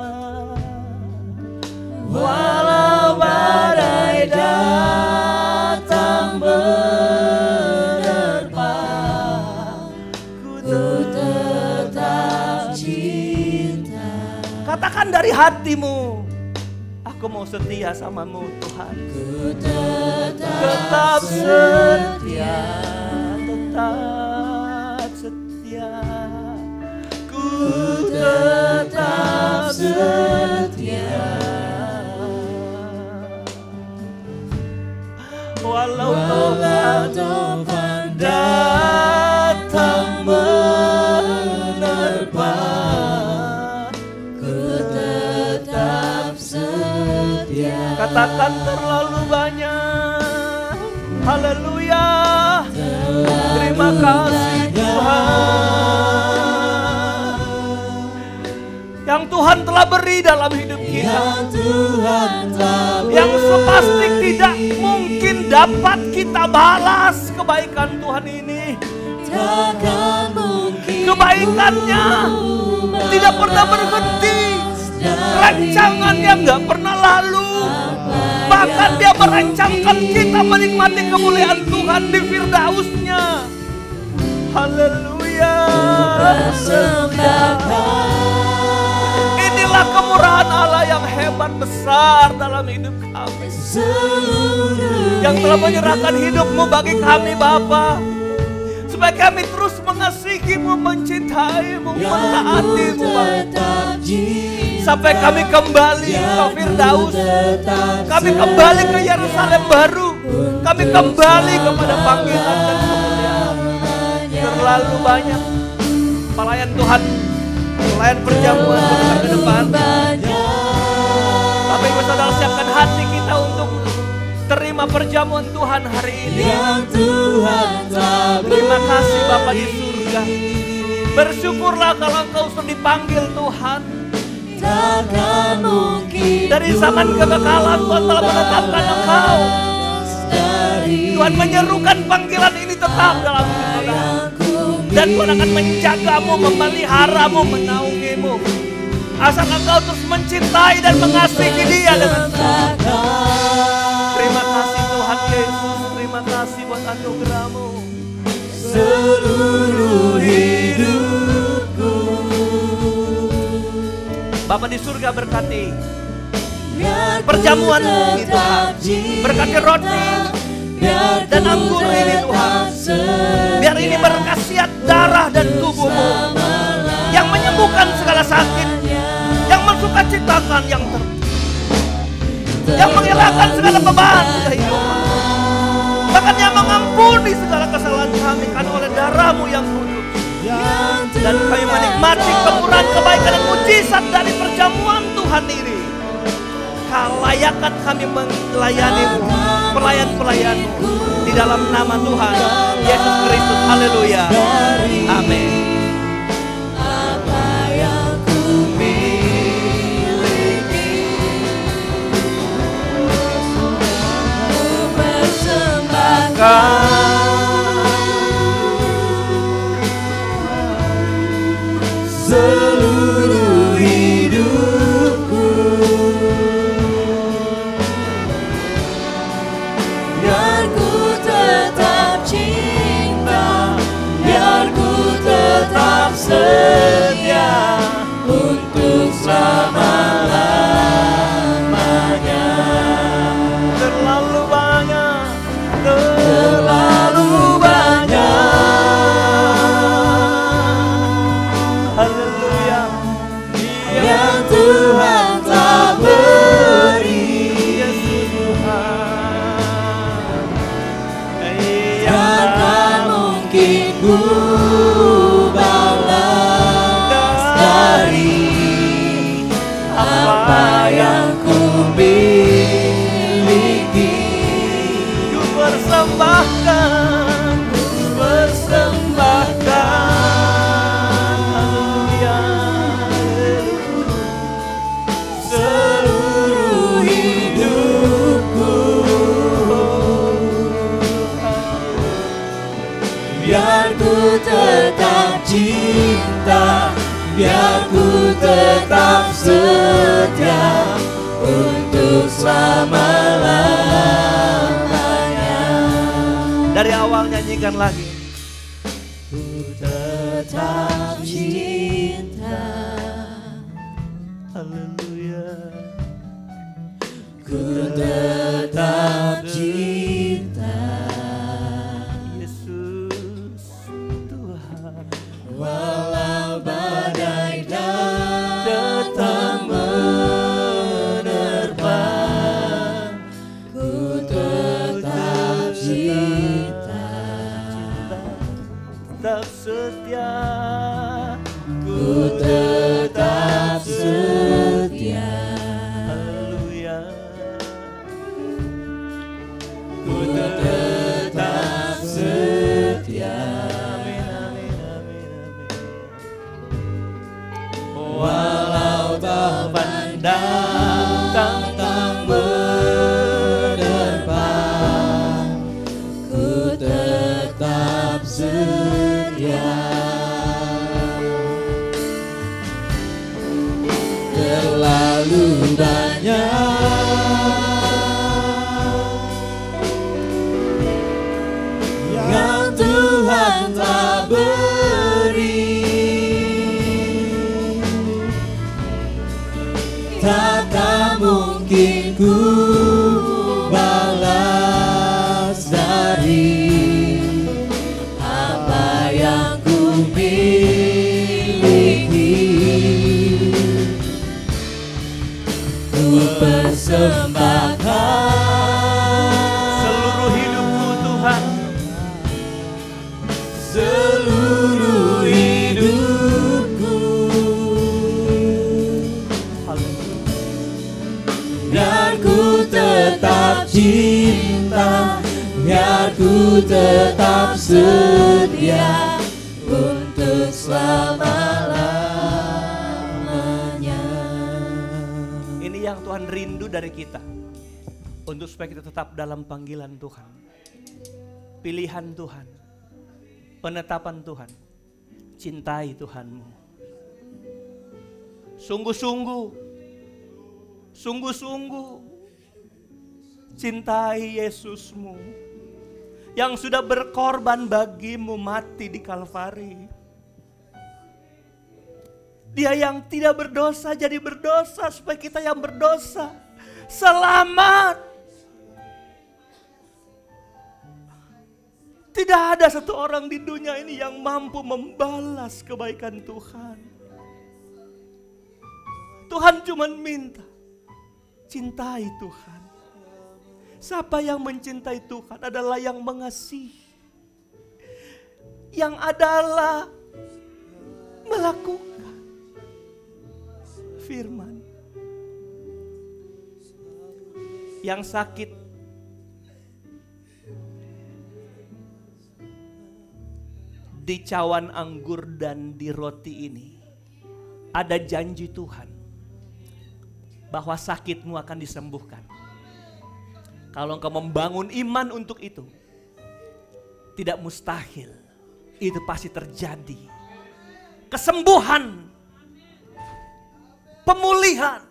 Walau badai datang menerpa, ku tetap cinta. Katakan dari hatimu, aku mau setia samamu Tuhan. Ku Tetap setia, tetap setia. Ku tetap setia. Walau taufan datang menerpa, ku tetap setia. katakan terlalu banyak. Haleluya. Terima kasih Tuhan, yang Tuhan telah beri dalam hidup kita, yang sepasti tidak mungkin dapat kita balas kebaikan Tuhan ini. Takkan mungkin Kebaikannya tidak pernah berhenti, rancangannya nggak pernah lalu. Bahkan dia merancangkan kita menikmati kemuliaan Tuhan di Firdausnya. Haleluya. Inilah kemurahan Allah yang hebat besar dalam hidup kami. Yang telah menyerahkan hidupmu bagi kami Bapa, supaya kami terus mengasihimu, mencintaimu, mentaatimu Bapa. Sampai kami kembali ke Firdaus, kami kembali ke Yerusalem baru, kami kembali kepada panggilan dan kemuliaan. Terlalu banyak pelayan Tuhan, pelayan perjamuan ke depan. Bapak Ibu Saudara, siapkan hati kita untuk terima perjamuan Tuhan hari ini. Terima kasih Bapa di surga. Bersyukurlah kalau Engkau sudah dipanggil Tuhan. Dari zaman kekekalan Tuhan telah menetapkan Engkau. Tuhan menyerukan panggilan ini tetap dalam hidup saudara. Dan Tuhan akan menjagamu, memeliharamu, menaungimu. Asal engkau terus mencintai dan mengasihi Dia dengan tulus. Terima kasih Tuhan Yesus. Terima kasih buat anugerah-Mu. Seluruh hidupku. Bapa di surga berkati perjamuan ini Tuhan. Berkati roti dan anggur ini Tuhan. Biar ini berkhasiat darah dan tubuh-Mu yang menyembuhkan segala sakit, yang mensukacitakan yang menghilangkan segala beban kehidupan, bahkan yang mengampuni segala kesalahan kami karena oleh darah-Mu yang kudus. Dan kami menikmati kemurahan, kebaikan dan mujizat dari perjamuan Tuhan ini. Kelayakan kami melayani-Mu, pelayan-pelayan-Mu di dalam nama Tuhan Yesus Kristus. Haleluya. Amin. Seluruh hidupku, biar ku tetap cinta, biar ku tetap setia untuk selama-lamanya. terlalu banyak, Terlalu banyak. haleluya, Yang Tuhan telah beri, Yesus Tuhan, takkan mungkin ku balas dari apa yang ku miliki. ku persembahkan, haleluya, Seluruh hidupku, biar ku tetap cinta, biar ku tetap setia untuk selama-lamanya. dari awal nyanyikan lagi. Ku tetap cinta, Haleluya, ku tetap cinta, Yesus Tuhan. walau badai datang menerpa, ku tetap cinta, Tetap setia, ku tetap setia, haleluya, ku tetap setia. amin, amin, amin, amin. Walau beban Datang menerpa, ku tetap setia. Terlalu banyak yang Tuhan telah beri, takkan mungkin mungkin ku balas dari apa yang ku miliki. Ku persembahkan seluruh hidupku Tuhan, seluruh hidupku. Biar ku tetap cinta, biar ku tetap setia untuk selama-lamanya. Ini yang Tuhan rindu dari kita, untuk supaya kita tetap dalam panggilan Tuhan, pilihan Tuhan, penetapan Tuhan. Cintai Tuhanmu, sungguh-sungguh cintai Yesusmu yang sudah berkorban bagimu, mati di Kalvari. Dia yang tidak berdosa jadi berdosa supaya kita yang berdosa selamat. Tidak ada satu orang di dunia ini yang mampu membalas kebaikan Tuhan. Tuhan cuma minta, cintai Tuhan. Siapa yang mencintai Tuhan adalah yang mengasihi, yang adalah melakukan firman. Yang sakit di cawan anggur dan di roti ini ada janji Tuhan bahwa sakitmu akan disembuhkan. Kalau engkau membangun iman untuk itu, tidak mustahil, itu pasti terjadi. Kesembuhan, pemulihan.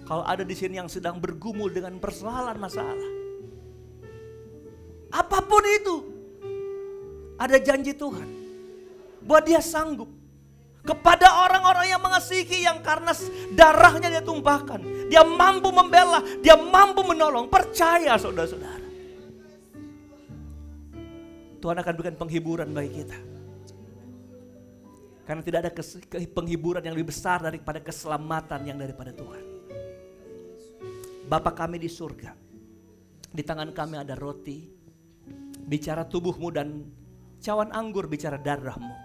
Kalau ada di sini yang sedang bergumul dengan persoalan masalah, apapun itu, ada janji Tuhan bahwa Dia sanggup kepada orang-orang yang mengasihi, yang karena darahnya Dia tumpahkan, Dia mampu membela, Dia mampu menolong. Percaya saudara-saudara, Tuhan akan berikan penghiburan bagi kita. Karena tidak ada penghiburan yang lebih besar daripada keselamatan yang daripada Tuhan. Bapa kami di surga, di tangan kami ada roti, bicara tubuhmu, dan cawan anggur bicara darahmu.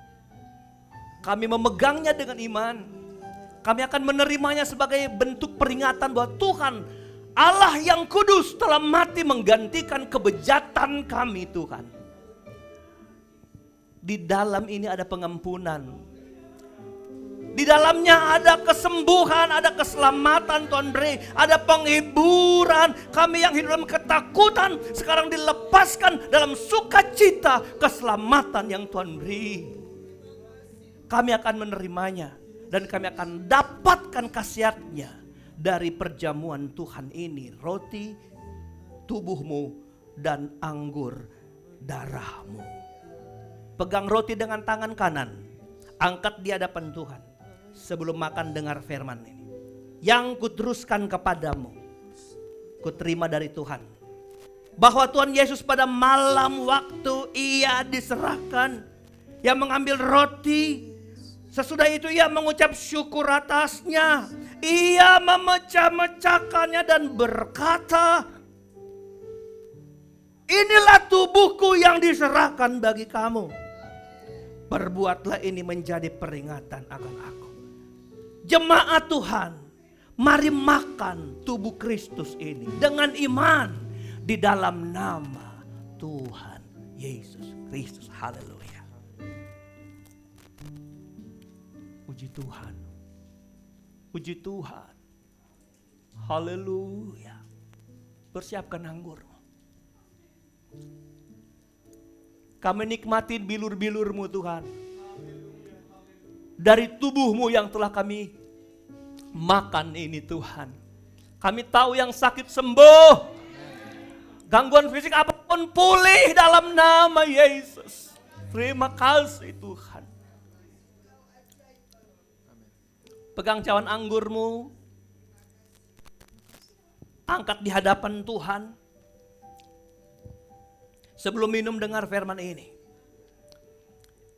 Kami memegangnya dengan iman. Kami akan menerimanya sebagai bentuk peringatan bahwa Tuhan Allah yang kudus telah mati menggantikan kebejatan kami Tuhan. Di dalam ini ada pengampunan. Di dalamnya ada kesembuhan, ada keselamatan Tuhan beri, ada penghiburan. Kami yang hidup dalam ketakutan sekarang dilepaskan dalam sukacita keselamatan yang Tuhan beri. Kami akan menerimanya dan kami akan dapatkan khasiatnya dari perjamuan Tuhan ini, roti tubuhmu dan anggur darahmu. Pegang roti dengan tangan kanan, angkat di hadapan Tuhan. Sebelum makan dengar firman ini. Yang kuteruskan kepadamu, kuterima dari Tuhan, bahwa Tuhan Yesus pada malam waktu Ia diserahkan, Ia mengambil roti. Sesudah itu Ia mengucap syukur atasnya. Ia memecah-mecahkannya dan berkata, inilah tubuhku yang diserahkan bagi kamu. Perbuatlah ini menjadi peringatan akan aku. Jemaat Tuhan, mari makan tubuh Kristus ini dengan iman di dalam nama Tuhan Yesus Kristus. Haleluya. Puji Tuhan. Puji Tuhan. Haleluya. Persiapkan anggurmu. Kami nikmatin bilur-bilurmu Tuhan. Dari tubuhmu yang telah kami makan ini Tuhan. Kami tahu yang sakit sembuh. Gangguan fisik apapun pulih dalam nama Yesus. Terima kasih Tuhan. Pegang cawan anggurmu. angkat di hadapan Tuhan. Sebelum minum dengar firman ini.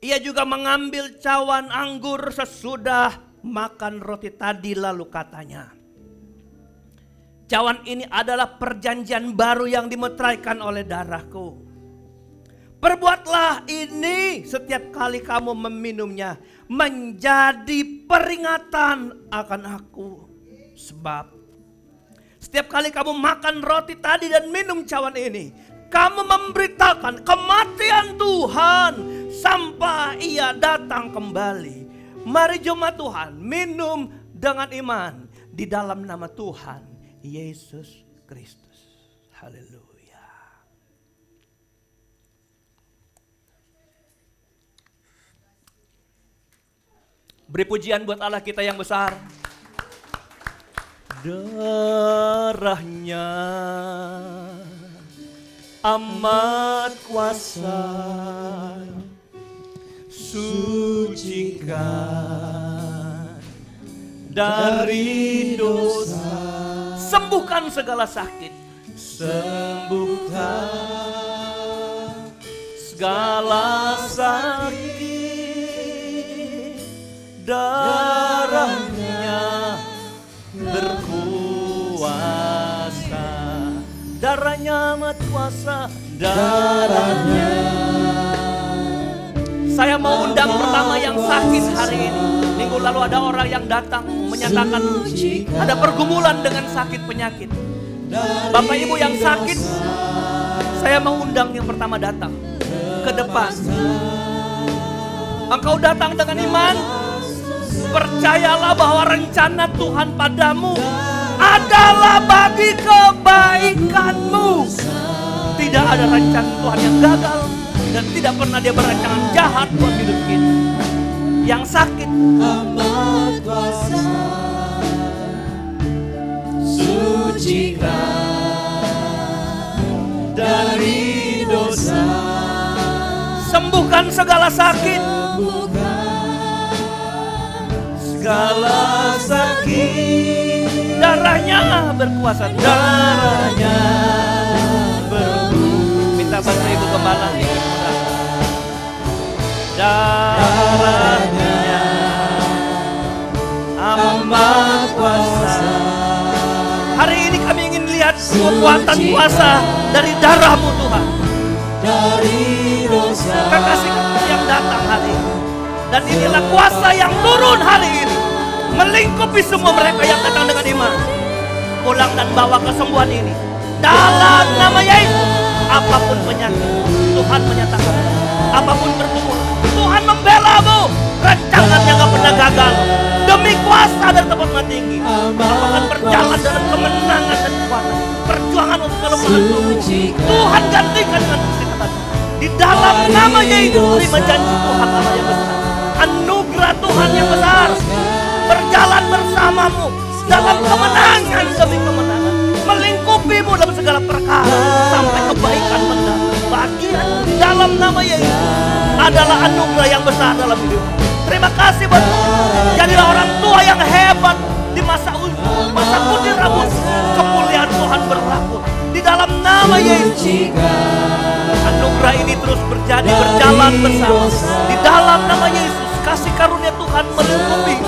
Ia juga mengambil cawan anggur sesudah makan roti tadi, lalu katanya, cawan ini adalah perjanjian baru yang dimeteraikan oleh darahku. Perbuatlah ini setiap kali kamu meminumnya, menjadi peringatan akan aku. Sebab setiap kali kamu makan roti tadi dan minum cawan ini, kamu memberitakan kematian Tuhan sampai ia datang kembali. Mari jemaat Tuhan minum dengan iman di dalam nama Tuhan Yesus Kristus. Haleluya. Beri pujian buat Allah kita yang besar. Darahnya amat kuasa, sucikan dari dosa, sembuhkan segala sakit, sembuhkan segala sakit. Darahnya berkuasa, darahnya amat kuasa, darahnya. Saya mau undang pertama yang sakit hari ini. Minggu lalu ada orang yang datang menyatakan ada pergumulan dengan sakit penyakit. Bapak Ibu yang sakit, saya mau undang yang pertama datang ke depan. Engkau datang dengan iman, percayalah bahwa rencana Tuhan padamu adalah bagi kebaikanmu. Tidak ada rencana Tuhan yang gagal, dan tidak pernah dia berencana jahat buat hidup kita. Yang sakit, amat kuasa, sucikan dari dosa, sembuhkan segala sakit, segala sakit. Darahnya berkuasa, darahnya berkuasa. Minta bantu Ibu Gembala nih. Darahnya amat kuasa. Hari ini kami ingin lihat kekuatan kuasa dari darah-Mu Tuhan. Dari dosa. Kekasih yang datang hari ini. Dan inilah kuasa yang turun hari ini, melingkupi semua mereka yang datang dengan iman. Pulang dan bawa kesembuhan ini dalam nama Yesus. Apapun penyakit, Tuhan menyatakan, apapun bergumul, Tuhan membela-Mu. Rancangannya gak pernah gagal. Demi kuasa dan tempat tinggi, Kau akan berjalan dalam kemenangan dan kekuatan. Perjuangan untuk kelemahan Tuhan gantikan dengan kesehatan. Di dalam nama Yesus, terima janji Tuhan Allah yang besar. Anugerah Tuhan yang besar berjalan bersamamu dalam kemenangan demi kemenangan, melingkupimu dalam segala perkara sampai kebaikan mendatang. Bagian dalam nama Yesus adalah anugerah yang besar dalam hidupmu. Terima kasih buat Tuhan. Jadilah orang tua yang hebat di masa putih rambut. Kemuliaan Tuhan berlaku di dalam nama Yesus. Anugerah ini terus berjalan bersama di dalam nama Yesus. Kasih karunia Tuhan melingkupi,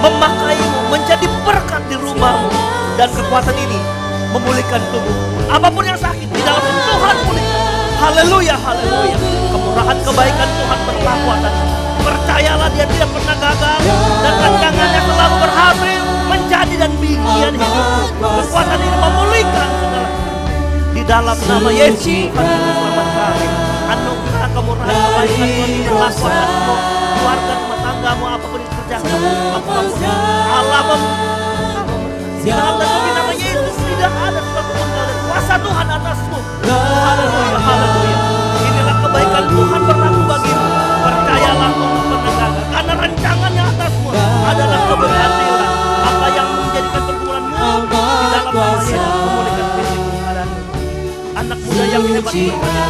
memakaimu, menjadi berkat di rumahmu. Dan kekuatan ini memulihkan tubuh. Apapun yang sakit di dalam Tuhan pulihkan. Haleluya, haleluya. Kemurahan kebaikan Tuhan berlaku atasmu. Percayalah dia tidak pernah gagal, dan rancangannya selalu berhasil menjadi dan bagian hidupmu. Kekuatan ini memulihkan segala di dalam nama Yesus. Tuhan selamat kami. Anugerah kemurahan kebaikan Tuhan berlaku atasmu. Keluarga, rumah tanggamu, apapun yang kerjakan, apapun Allah dalam nama Yesus tidak ada suatu dari kuasa Tuhan atasmu. Haleluya, haleluya. Inilah kebaikan Tuhan berlaku bagimu. Percayalah untuk menegakkan, karena rancangannya atasmu adalah keberhasilan. Apa yang menjadikan pergumulanmu di dalam nama Yesus memulihkan fisik keadaanmu. Anak muda yang hebat berkat Tuhan,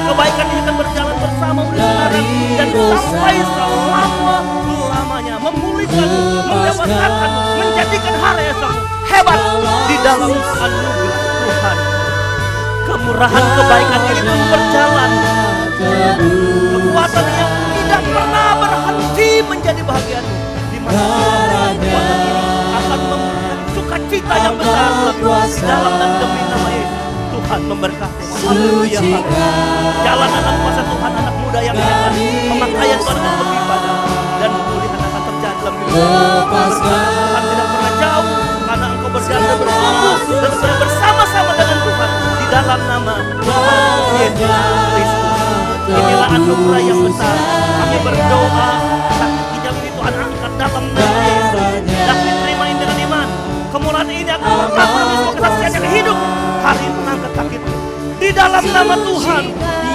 kebaikan ini akan berjalan bersama sekarang dan sampai selama-lamanya, memulihkan, mendapatkan, menjadikan hal yang hebat di dalam anugerah Tuhan. Kemurahan kebaikan ini terus berjalan. Kekuatan yang tidak pernah berhenti menjadi bahagianmu. Di mana kekuatan ini akan memberikan sukacita yang besar dalam dan demi nama Yesus. Tuhan memberkati. Haleluya. Jalan dalam kuasa Tuhan, anak muda yang hebat, pemakaian Tuhan akan beribadah dan pemulihan akan terjadi dalam hidup. Tuhan tidak pernah jauh karena engkau berjalan dan bersungguh dan bersama-sama dengan Tuhan di dalam nama Tuhan Yesus Kristus. Inilah anugerah yang besar. Kami berdoa sakit ginjal ini Tuhan angkat dalam nama Yesus. David terima ini dengan iman. Kemurahan ini akan bertambah di semua kesaksian yang hidup. Hari ini mengangkat sakitmu di dalam nama Tuhan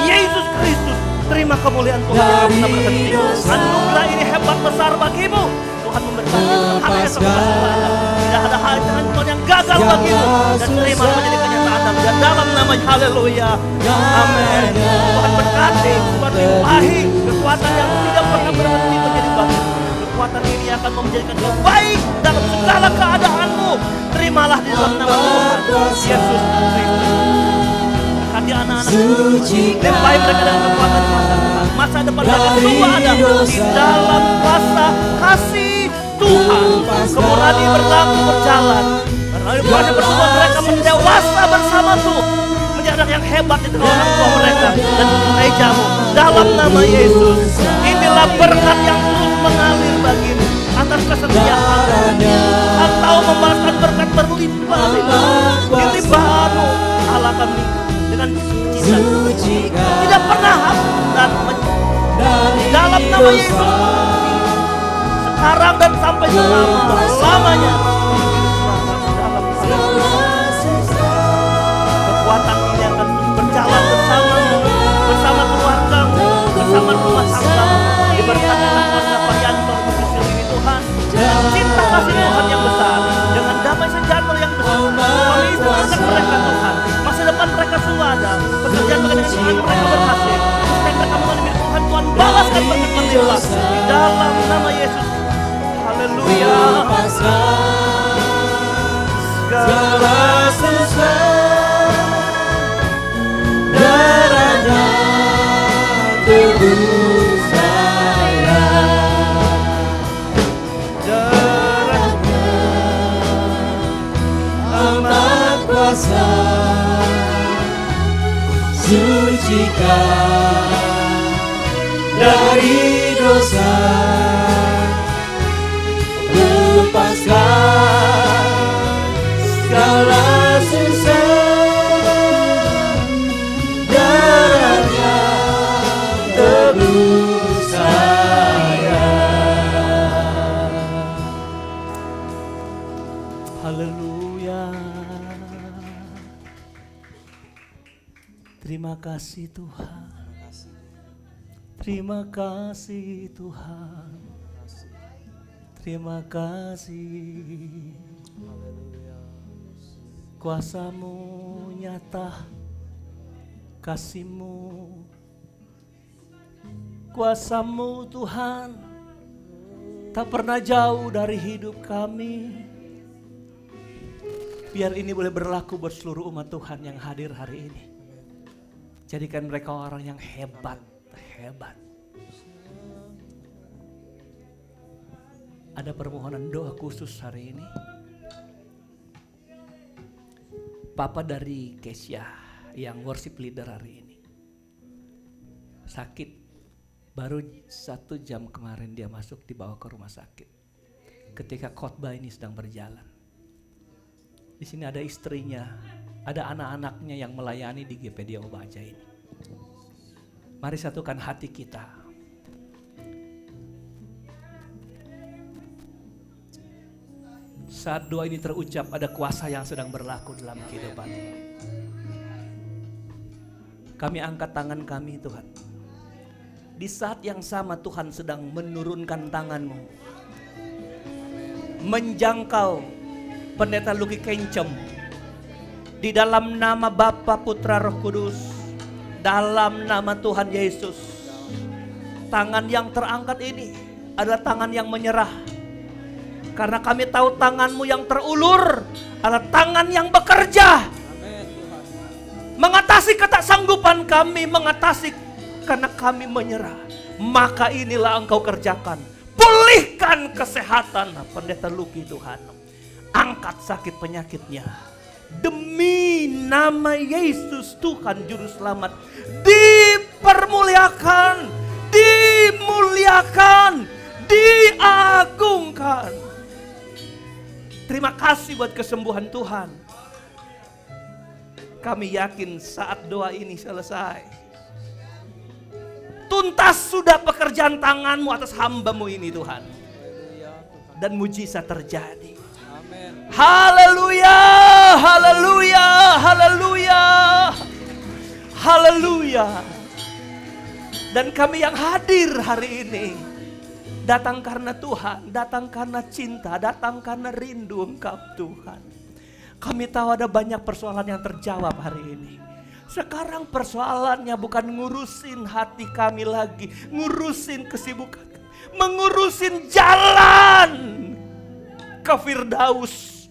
Yesus Kristus. Terima kemuliaan Tuhan yang kita berhenti. Anugerah ini hebat besar bagimu. Tuhan memberkati dengan hal yang sebesar. Tidak ada hal dengan Tuhan yang gagal bagimu. Dan terima menjadi kenyataan dan dalam nama haleluya. Amin. Tuhan berkati, Tuhan limpahi kekuatan yang tidak pernah berhenti menjadi bagimu. Kekuatan ini akan menjadikan kau baik dalam segala keadaanmu. Terimalah di dalam nama Tuhan Yesus Kristus. Berkati anak-anak limpahi mereka dengan kekuatan kuasa Tuhan. Masa depan mereka semua ada di dalam kuasa kasih Tuhan. Kemurahan ini berlaku berjalan. Karena Tuhan bertumbuh mereka mendewasa bersama Tuhan. Menjadi anak yang hebat di tengah orang tua mereka dan gerejamu. Dalam nama Yesus. Inilah berkat yang terus mengalir bagimu atas kesetiaan. Atau membalaskan berkat berlimpah-limpah. Dilimpahmu Allah kami dengan cinta tidak pernah dan dalam nama Yesus sekarang dan sampai selamanya. Kekuatan ini akan terus berjalan bersamamu, bersama keluargamu, bersama rumah tanggamu. Diberkati dengan kuasa Parianto di sisi ini Tuhan, dengan cinta kasih Tuhan yang besar, dengan damai sejahtera yang besar. Kami itu anak mereka Tuhan, masa depan mereka semua ada, pekerjaan mereka dengan Tuhan mereka berhasil. Setiap mereka mengalami Tuhan, Tuhan balaskan berkat berlimpah di dalam nama Yesus. Haleluya. Segala susah darahnya tebus saya, darahnya amat kuasa, sucikan dari dosa, lepaskan segala susah, darahnya tebus saya. Haleluya. Terima kasih Tuhan. Terima kasih Tuhan. Terima kasih. Kuasa-Mu nyata, kasih-Mu, kuasa-Mu Tuhan tak pernah jauh dari hidup kami. Biar ini boleh berlaku buat seluruh umat Tuhan yang hadir hari ini. Jadikan mereka orang yang hebat. Ada permohonan doa khusus hari ini. Papa dari Kesya yang worship leader hari ini sakit, baru 1 jam kemarin dia masuk dibawa ke rumah sakit. Ketika khotbah ini sedang berjalan, di sini ada istrinya, ada anak-anaknya yang melayani di GPD Obaja ini. Mari satukan hati kita. Saat doa ini terucap, ada kuasa yang sedang berlaku dalam kehidupan. Kami angkat tangan kami Tuhan. Di saat yang sama Tuhan sedang menurunkan tangan-Mu, menjangkau Pendeta Luki Kencem. Di dalam nama Bapa, Putra, Roh Kudus, dalam nama Tuhan Yesus. Tangan yang terangkat ini adalah tangan yang menyerah. Karena kami tahu tangan-Mu yang terulur adalah tangan yang bekerja. Mengatasi ketaksanggupan kami, mengatasi karena kami menyerah. Maka inilah Engkau kerjakan. Pulihkan kesehatan Pendeta Luki Tuhan. Angkat sakit penyakitnya. Demi nama Yesus Tuhan Juru Selamat. Dipermuliakan, dimuliakan, diagungkan. Terima kasih buat kesembuhan Tuhan. Kami yakin saat doa ini selesai, tuntas sudah pekerjaan tangan-Mu atas hamba-Mu ini Tuhan. Dan mujizat terjadi. Haleluya, haleluya, haleluya, haleluya. Dan kami yang hadir hari ini datang karena Tuhan, datang karena cinta, datang karena rindu Engkau Tuhan. Kami tahu ada banyak persoalan yang terjawab hari ini. Sekarang persoalannya bukan ngurusin hati kami lagi, ngurusin kesibukan, mengurusin jalan ke Firdaus.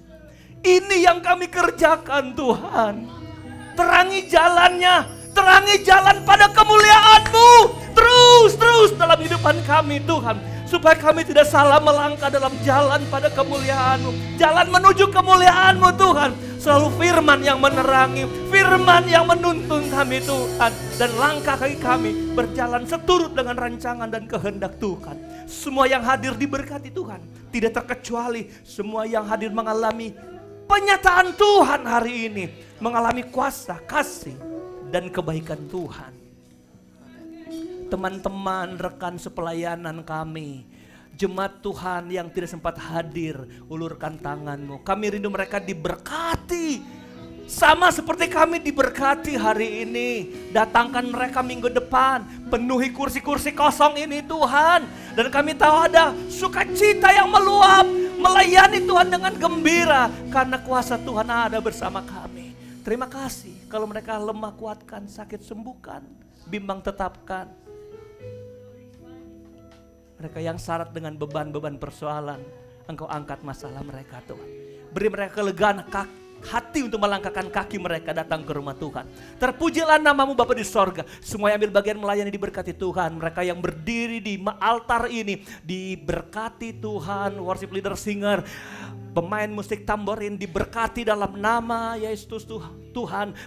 Ini yang kami kerjakan Tuhan. Terangi jalannya, terangi jalan pada kemuliaan-Mu. Terus dalam hidupan kami Tuhan. Supaya kami tidak salah melangkah dalam jalan pada kemuliaan-Mu. Jalan menuju kemuliaan-Mu Tuhan. Selalu firman yang menerangi, firman yang menuntun kami Tuhan. Dan langkah kaki kami berjalan seturut dengan rancangan dan kehendak Tuhan. Semua yang hadir diberkati Tuhan. Tidak terkecuali semua yang hadir mengalami penyataan Tuhan hari ini. Mengalami kuasa, kasih, dan kebaikan Tuhan. Teman-teman, rekan sepelayanan kami, jemaat Tuhan yang tidak sempat hadir, ulurkan tangan-Mu. Kami rindu mereka diberkati. Sama seperti kami diberkati hari ini. Datangkan mereka minggu depan. Penuhi kursi-kursi kosong ini Tuhan. Dan kami tahu ada sukacita yang meluap. Melayani Tuhan dengan gembira. Karena kuasa Tuhan ada bersama kami. Terima kasih. Kalau mereka lemah kuatkan, sakit sembuhkan, bimbang tetapkan. Mereka yang syarat dengan beban-beban persoalan, Engkau angkat masalah mereka Tuhan. Beri mereka kelegaan hati untuk melangkahkan kaki mereka datang ke rumah Tuhan. Terpujilah nama-Mu Bapa di sorga. Semua yang ambil bagian melayani diberkati Tuhan. Mereka yang berdiri di altar ini diberkati Tuhan. Worship leader, singer, pemain musik tamborin diberkati dalam nama Yesus Tuhan.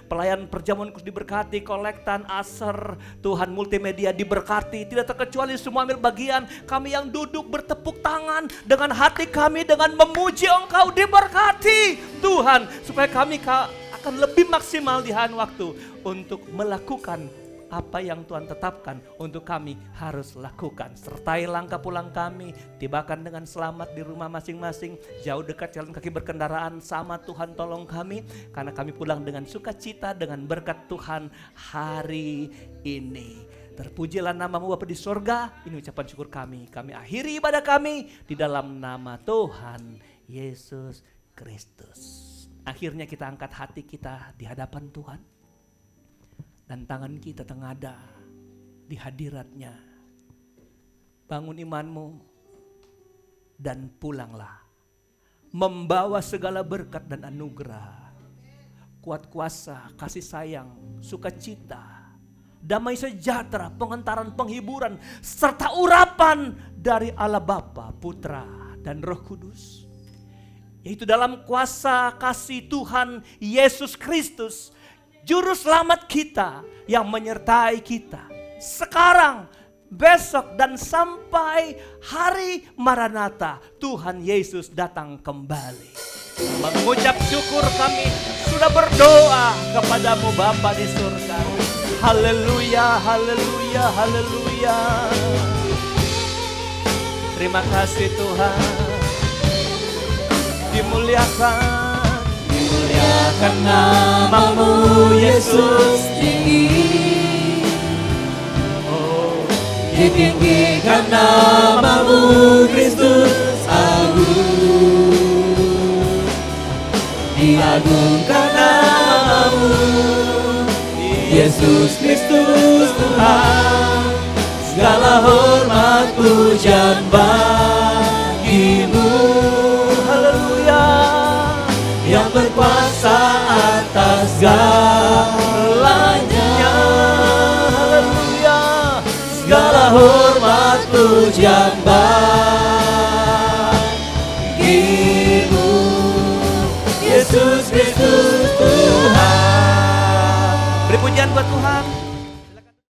Pelayan perjamuan kudus diberkati, kolektan, aser, Tuhan multimedia diberkati. Tidak terkecuali semua ambil bagian. Kami yang duduk bertepuk tangan dengan hati kami dengan memuji Engkau diberkati Tuhan. Supaya kami akan lebih maksimal di hari waktu untuk melakukan apa yang Tuhan tetapkan untuk kami harus lakukan. Sertai langkah pulang kami, tibakan dengan selamat di rumah masing-masing. Jauh dekat jalan kaki berkendaraan sama Tuhan tolong kami. Karena kami pulang dengan sukacita, dengan berkat Tuhan hari ini. Terpujilah nama-Mu Bapa di sorga. Ini ucapan syukur kami. Kami akhiri ibadah kami di dalam nama Tuhan Yesus Kristus. Akhirnya kita angkat hati kita di hadapan Tuhan. Dan tangan kita tengada di hadirat-Nya. Bangun imanmu dan pulanglah. Membawa segala berkat dan anugerah. Kuat kuasa, kasih sayang, sukacita, damai sejahtera, pengentaran, penghiburan, serta urapan dari Allah Bapa, Putra, dan Roh Kudus. Yaitu dalam kuasa kasih Tuhan Yesus Kristus, Juru Selamat kita yang menyertai kita sekarang, besok, dan sampai hari Maranatha Tuhan Yesus datang kembali. Mengucap syukur kami sudah berdoa kepadamu Bapa di surga. Haleluya, haleluya, haleluya. Terima kasih Tuhan. Dimuliakan, dimuliakan nama-Mu Yesus tinggi. Oh, ditinggikan nama-Mu Kristus agung. Diagungkan nama-Mu Yesus Kristus Tuhan. Segala hormat pujian bagi-Mu. hormat pujian bagimu, Yesus Kristus Tuhan. Beri pujian buat Tuhan.